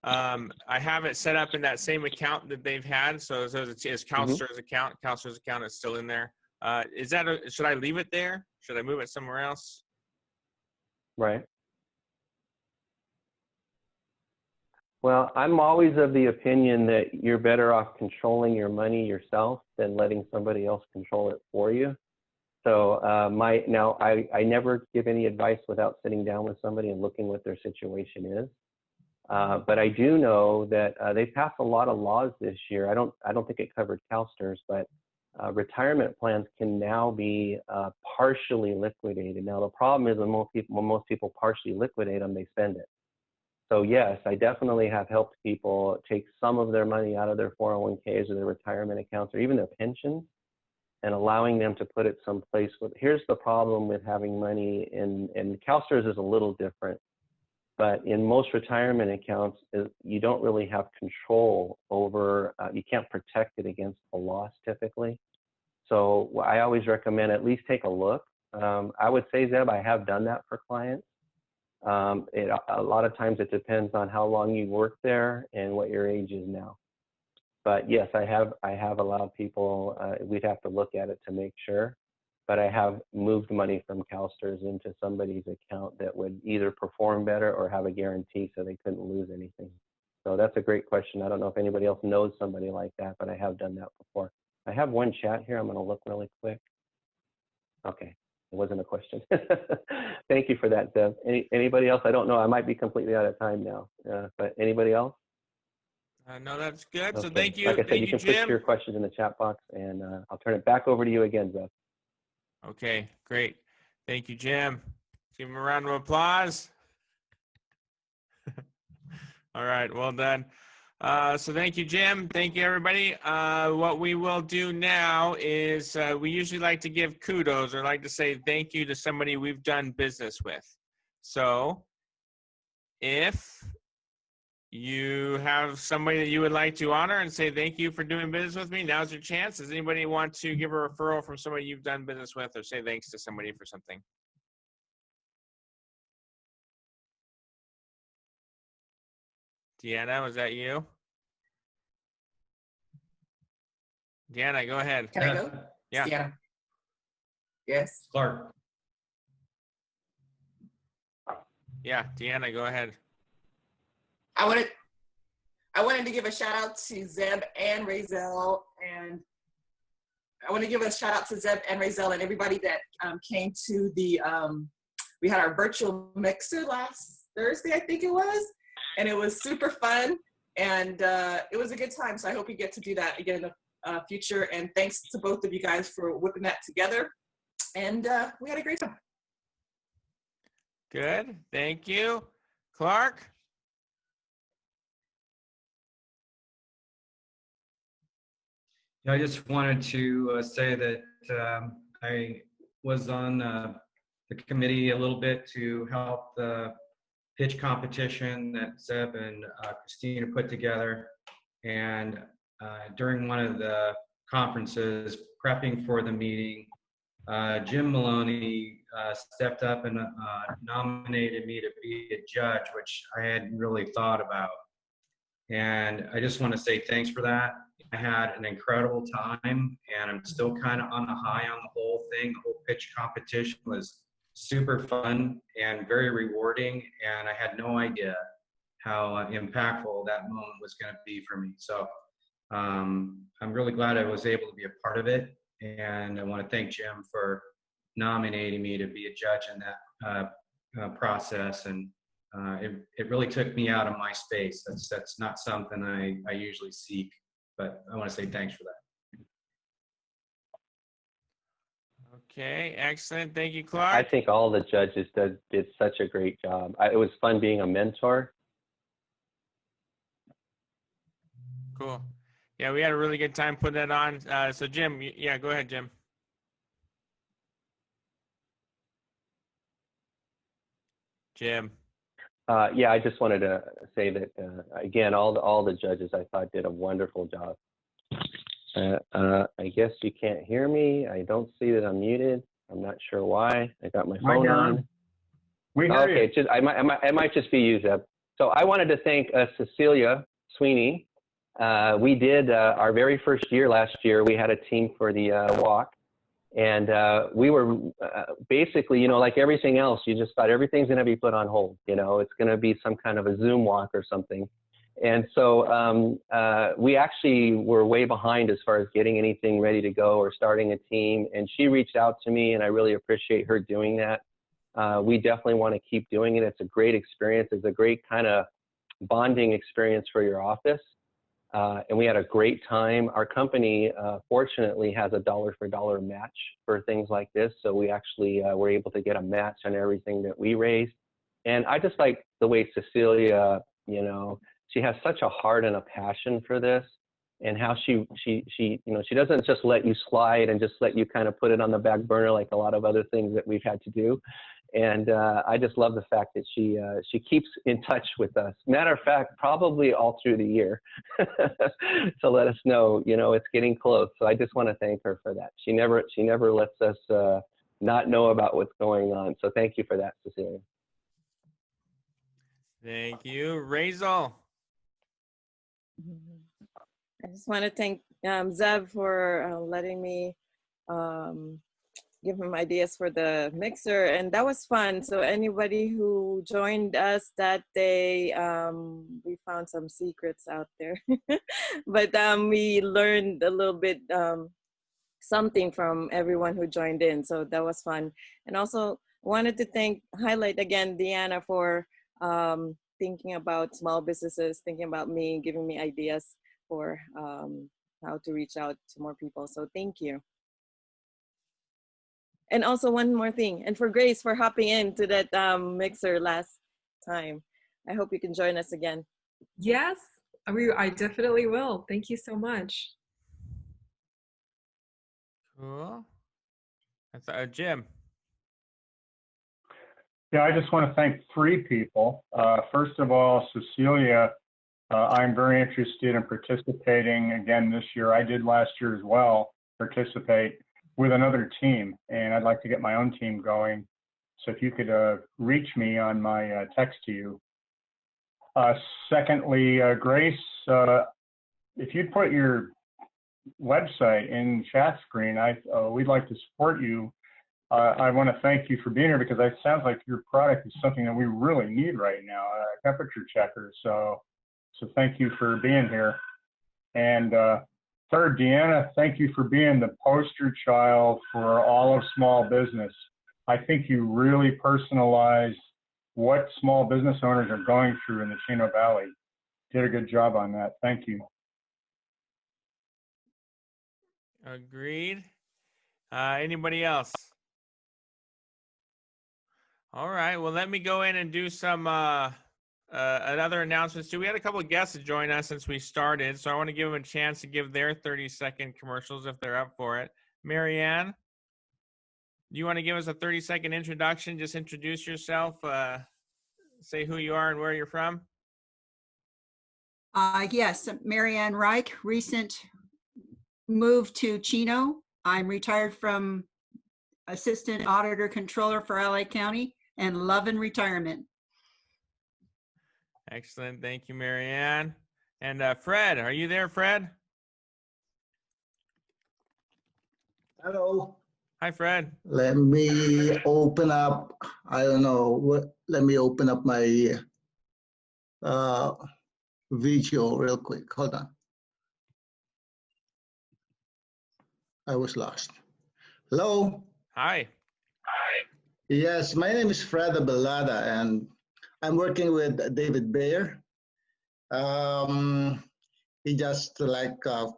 I have it set up in that same account that they've had. So it's counselor's account. Counselor's account is still in there. Should I leave it there? Should I move it somewhere else? Right. Well, I'm always of the opinion that you're better off controlling your money yourself than letting somebody else control it for you. So I never give any advice without sitting down with somebody and looking what their situation is. But I do know that they passed a lot of laws this year. I don't think it covered CalSTRS, but retirement plans can now be partially liquidated. Now the problem is when most people partially liquidate them, they spend it. So yes, I definitely have helped people take some of their money out of their 401ks or their retirement accounts or even their pensions and allowing them to put it someplace. Here's the problem with having money in CalSTRS is a little different, but in most retirement accounts, you don't really have control over, you can't protect it against a loss typically. So I always recommend at least take a look. I would say, Zeb, I have done that for clients. A lot of times it depends on how long you worked there and what your age is now. But yes, I have allowed people, we'd have to look at it to make sure, but I have moved money from CalSTRS into somebody's account that would either perform better or have a guarantee so they couldn't lose anything. So that's a great question. I don't know if anybody else knows somebody like that, but I have done that before. I have one chat here. I'm going to look really quick. Okay. It wasn't a question. Thank you for that, Deb. Anybody else? I don't know. I might be completely out of time now, but anybody else? No, that's good. Okay. So thank you. Like I said, Thank you you, can put Jim. your questions in the chat box, and I'll turn it back over to you again, Deb. Okay, great. Thank you, Jim. Give him a round of applause. All right, well done. So thank you, Jim. Thank you, everybody. What we will do now is we usually like to give kudos or like to say thank you to somebody we've done business with. So if you have somebody that you would like to honor and say thank you for doing business with me, now's your chance. Does anybody want to give a referral from somebody you've done business with or say thanks to somebody for something? Deanna, was that you? Deanna, go ahead. Can I go? Yeah. Deanna. Yes. Clark. Yeah, Deanna, go ahead. I wanted to give a shout out to Zeb and Razel, and I want to give a shout out to Zeb and Razel and everybody that came to the, we had our virtual mixer last Thursday, I think it was, and it was super fun, and it was a good time, so I hope we get to do that again in the future, and thanks to both of you guys for whipping that together, and we had a great time. Good, thank you. Clark? I just wanted to say that I was on the committee a little bit to help the pitch competition that Zeb and Christina put together. And during one of the conferences, prepping for the meeting, Jim Maloney stepped up and nominated me to be a judge, which I hadn't really thought about. And I just want to say thanks for that. I had an incredible time, and I'm still kind of on the high on the whole thing. The whole pitch competition was super fun and very rewarding, and I had no idea how impactful that moment was going to be for me. So I'm really glad I was able to be a part of it, and I want to thank Jim for nominating me to be a judge in that process. And it really took me out of my space. That's not something I usually seek, but I want to say thanks for that. Okay, excellent. Thank you, Clark. I think all the judges did such a great job. It was fun being a mentor. Cool. Yeah, we had a really good time putting that on. So Jim, yeah, go ahead, Jim. Jim. Yeah, I just wanted to say that, again, all the judges I thought did a wonderful job. I guess you can't hear me. I don't see that I'm muted. I'm not sure why. I got my phone on. We hear okay, you. it might just be you, Zeb. So I wanted to thank Cecilia Sweeney. We did our very first year last year. We had a team for the walk. And we were basically, you know, like everything else, you just thought everything's going to be put on hold. You know, it's going to be some kind of a Zoom walk or something. And so we actually were way behind as far as getting anything ready to go or starting a team. And she reached out to me, and I really appreciate her doing that. We definitely want to keep doing it. It's a great experience. It's a great kind of bonding experience for your office. And we had a great time. Our company, fortunately, has a dollar-for-dollar match for things like this. So we actually were able to get a match on everything that we raised. And I just like the way Cecilia, you know, she has such a heart and a passion for this, and how she you know, she doesn't just let you slide and just let you kind of put it on the back burner like a lot of other things that we've had to do. And I just love the fact that she keeps in touch with us. Matter of fact, probably all through the year to let us know, you know, it's getting close. So I just want to thank her for that. She never lets us not know about what's going on. So thank you for that, Cecilia. Thank you, Rachel. I just want to thank Zeb for letting me give him ideas for the mixer, and that was fun. So anybody who joined us that day, we found some secrets out there, but we learned a little bit something from everyone who joined in. So that was fun. And also wanted to highlight again Deanna for thinking about small businesses, thinking about me, giving me ideas for how to reach out to more people. So thank you. And also one more thing, and for Grace for hopping into that mixer last time. I hope you can join us again. Yes, I definitely will. Thank you so much. Cool. That's Jim. Yeah, I just want to thank 3 people. First of all, Cecilia, I'm very interested in participating again this year. I did last year as well, participate with another team, and I'd like to get my own team going. So if you could reach me on my text to you. Secondly, Grace, if you'd put your website in chat screen, we'd like to support you. I want to thank you for being here, because it sounds like your product is something that we really need right now, a temperature checker. So thank you for being here. And third, Deanna, thank you for being the poster child for all of small business. I think you really personalize what small business owners are going through in the Chino Valley. Did a good job on that. Thank you. Agreed. Anybody else? All right. Well, let me go in and do some another announcements too. We had a couple of guests to join us since we started, so I want to give them a chance to give their 30-second commercials if they're up for it. Marianne, do you want to give us a 30-second introduction? Just introduce yourself, say who you are and where you're from. Yes, Marianne Reich, recent move to Chino. I'm retired from Assistant Auditor Controller for LA County and loving retirement. Excellent. Thank you, Marianne. And Fred, are you there, Fred? Hello. Hi, Fred. Let me open up, I don't know, let me open up my video real quick. Hold on. I was lost. Hello. Hi. Yes, my name is Fred Abelada, and I'm working with David Bayer. He just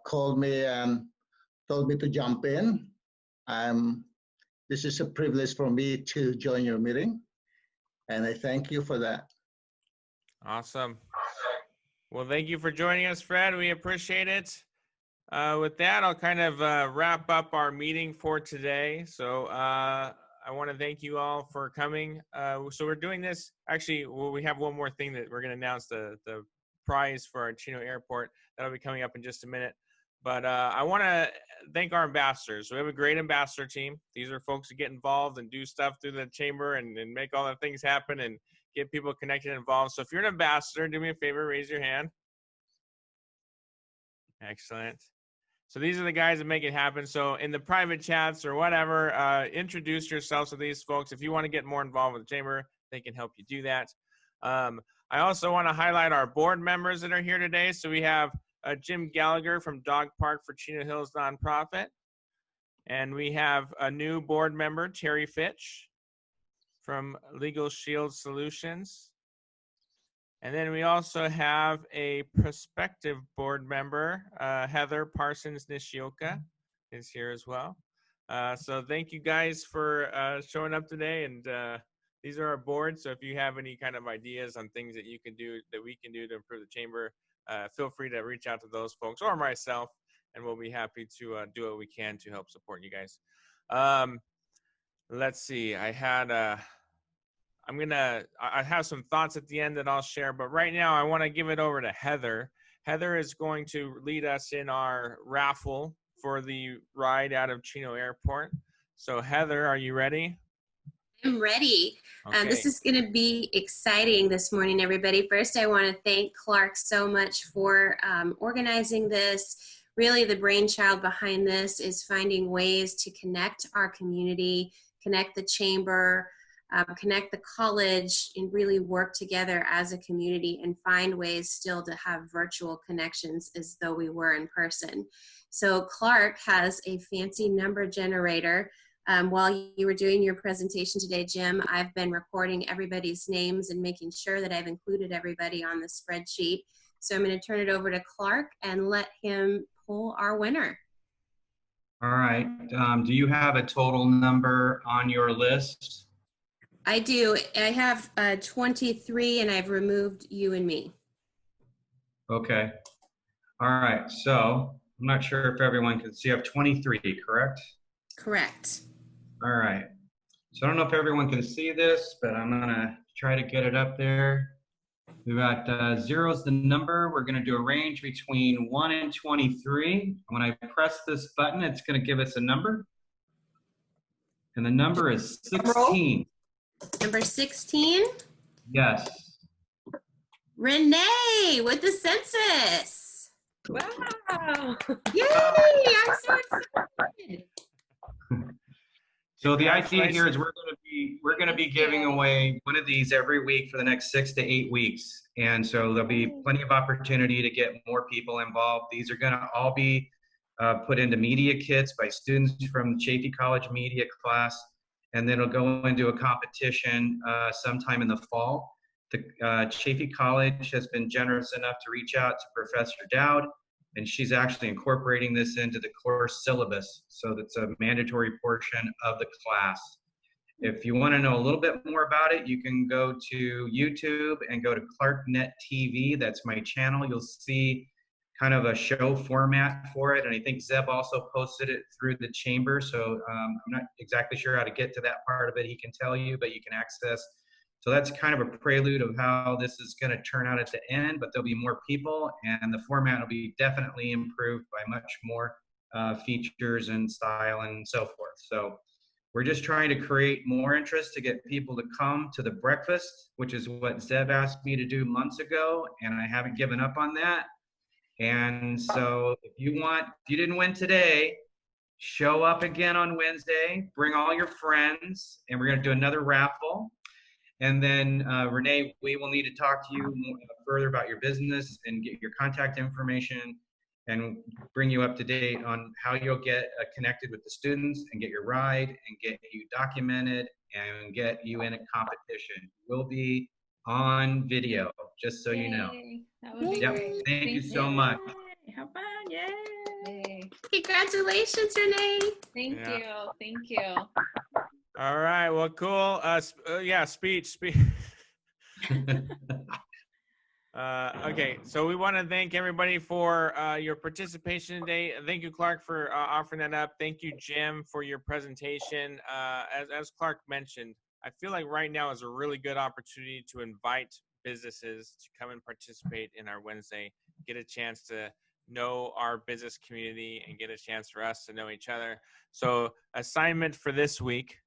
called me and told me to jump in. This is a privilege for me to join your meeting, and I thank you for that. Awesome. Well, thank you for joining us, Fred. We appreciate it. With that, I'll kind of wrap up our meeting for today. So I want to thank you all for coming. So we're doing this, actually, well, we have one more thing that we're going to announce, the prize for our Chino Airport. That'll be coming up in just a minute. But I want to thank our ambassadors. We have a great ambassador team. These are folks who get involved and do stuff through the chamber and make all the things happen and get people connected and involved. So if you're an ambassador, do me a favor, raise your hand. Excellent. So these are the guys that make it happen. So in the private chats or whatever, introduce yourselves to these folks. If you want to get more involved with the chamber, they can help you do that. I also want to highlight our board members that are here today. So we have Jim Gallagher from Dog Park for Chino Hills Nonprofit. And we have a new board member, Terry Fitch from Legal Shield Solutions. And then we also have a prospective board member, Heather Parsons Nishioka is here as well. So thank you guys for showing up today. And these are our boards. So if you have any kind of ideas on things that you can do, that we can do to improve the chamber, feel free to reach out to those folks or myself, and we'll be happy to do what we can to help support you guys. Let's see. I have some thoughts at the end that I'll share, but right now I want to give it over to Heather. Heather is going to lead us in our raffle for the ride out of Chino Airport. So Heather, are you ready? I'm ready. Okay. This is going to be exciting this morning, everybody. First, I want to thank Clark so much for organizing this. Really, the brainchild behind this is finding ways to connect our community, connect the chamber, connect the college, and really work together as a community and find ways still to have virtual connections as though we were in person. So Clark has a fancy number generator. While you were doing your presentation today, Jim, I've been recording everybody's names and making sure that I've included everybody on the spreadsheet. So I'm going to turn it over to Clark and let him pull our winner. All right. Do you have a total number on your list? I do. I have 23, and I've removed you and me. Okay. All right. So I'm not sure if everyone can see. I have 23, correct? Correct. All right. So I don't know if everyone can see this, but I'm going to try to get it up there. We've got 0 is the number. We're going to do a range between 1 and 23. When I press this button, it's going to give us a number. And the number is 16. Number 16? Yes. Renee with the census. Wow. Yay! I'm so excited. So the idea here is we're going to be giving away one of these every week for the next 6 to 8 weeks. And so there'll be plenty of opportunity to get more people involved. These are going to all be put into media kits by students from the Chaffey College media class. And then it'll go into a competition sometime in the fall. The Chaffey College has been generous enough to reach out to Professor Dowd, and she's actually incorporating this into the course syllabus. So that's a mandatory portion of the class. If you want to know a little bit more about it, you can go to YouTube and go to ClarkNet TV. That's my channel. You'll see kind of a show format for it. And I think Zeb also posted it through the chamber. So I'm not exactly sure how to get to that part of it. He can tell you, but you can access. So that's kind of a prelude of how this is going to turn out at the end, but there'll be more people and the format will be definitely improved by much more features and style and so forth. So we're just trying to create more interest to get people to come to the breakfast, which is what Zeb asked me to do months ago, and I haven't given up on that. And so if you didn't win today, show up again on Wednesday, bring all your friends, and we're going to do another raffle. And then Renee, we will need to talk to you more, further about your business and get your contact information and bring you up to date on how you'll get connected with the students and get your ride and get you documented and get you in a competition. We'll be on video, just so you know. That would be great. Thank you so much. How fun. Yay. Congratulations, Renee. Thank Yeah. you. Thank you. All right. Well, cool. Yeah, speech. Okay, so we want to thank everybody for your participation today. Thank you, Clark, for offering that up. Thank you, Jim, for your presentation. As Clark mentioned, I feel like right now is a really good opportunity to invite businesses to come and participate in our Wednesday, get a chance to know our business community and get a chance for us to know each other. So assignment for this week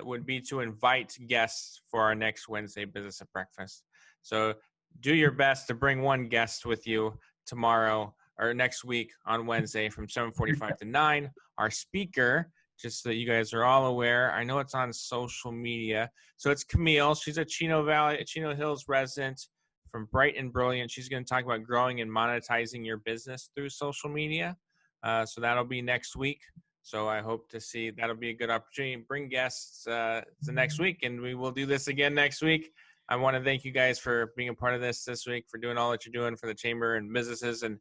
would be to invite guests for our next Wednesday Business at Breakfast. So do your best to bring one guest with you tomorrow or next week on Wednesday from 7:45 to 9. Our speaker, just so that you guys are all aware, I know it's on social media. So it's Camille. She's a Chino Hills resident from Bright and Brilliant. She's going to talk about growing and monetizing your business through social media. So that'll be next week. So I hope to see, that'll be a good opportunity. Bring guests the next week, and we will do this again next week. I want to thank you guys for being a part of this week, for doing all that you're doing for the chamber and businesses. And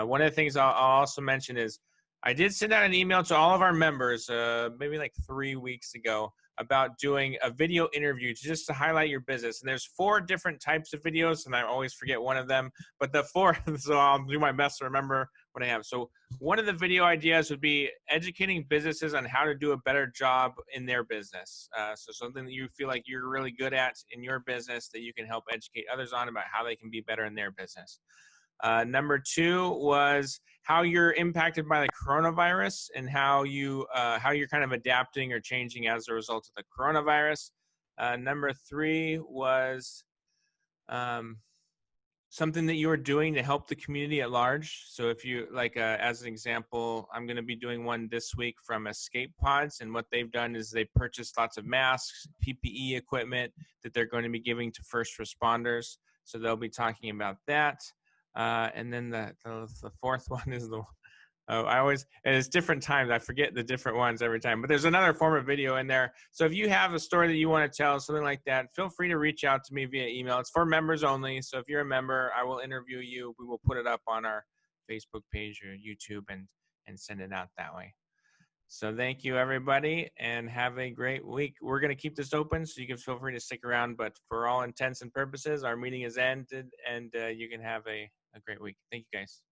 one of the things I'll also mention is I did send out an email to all of our members maybe like 3 weeks ago about doing a video interview just to highlight your business. And there's 4 different types of videos, and I always forget one of them, but the 4, so I'll do my best to remember what I have. So one of the video ideas would be educating businesses on how to do a better job in their business. So something that you feel like you're really good at in your business that you can help educate others on about how they can be better in their business. Number 2 was how you're impacted by the coronavirus and how you're kind of adapting or changing as a result of the coronavirus. Number 3 was something that you are doing to help the community at large. So if you as an example, I'm going to be doing one this week from Escape Pods, and what they've done is they purchased lots of masks, PPE equipment that they're going to be giving to first responders. So they'll be talking about that. And then the 4th one is and it's different times. I forget the different ones every time, but there's another form of video in there. So if you have a story that you want to tell, something like that, feel free to reach out to me via email. It's for members only. So if you're a member, I will interview you. We will put it up on our Facebook page or YouTube and send it out that way. So thank you, everybody, and have a great week. We're going to keep this open, so you can feel free to stick around. But for all intents and purposes, our meeting is ended, and you can have a great week. Thank you, guys.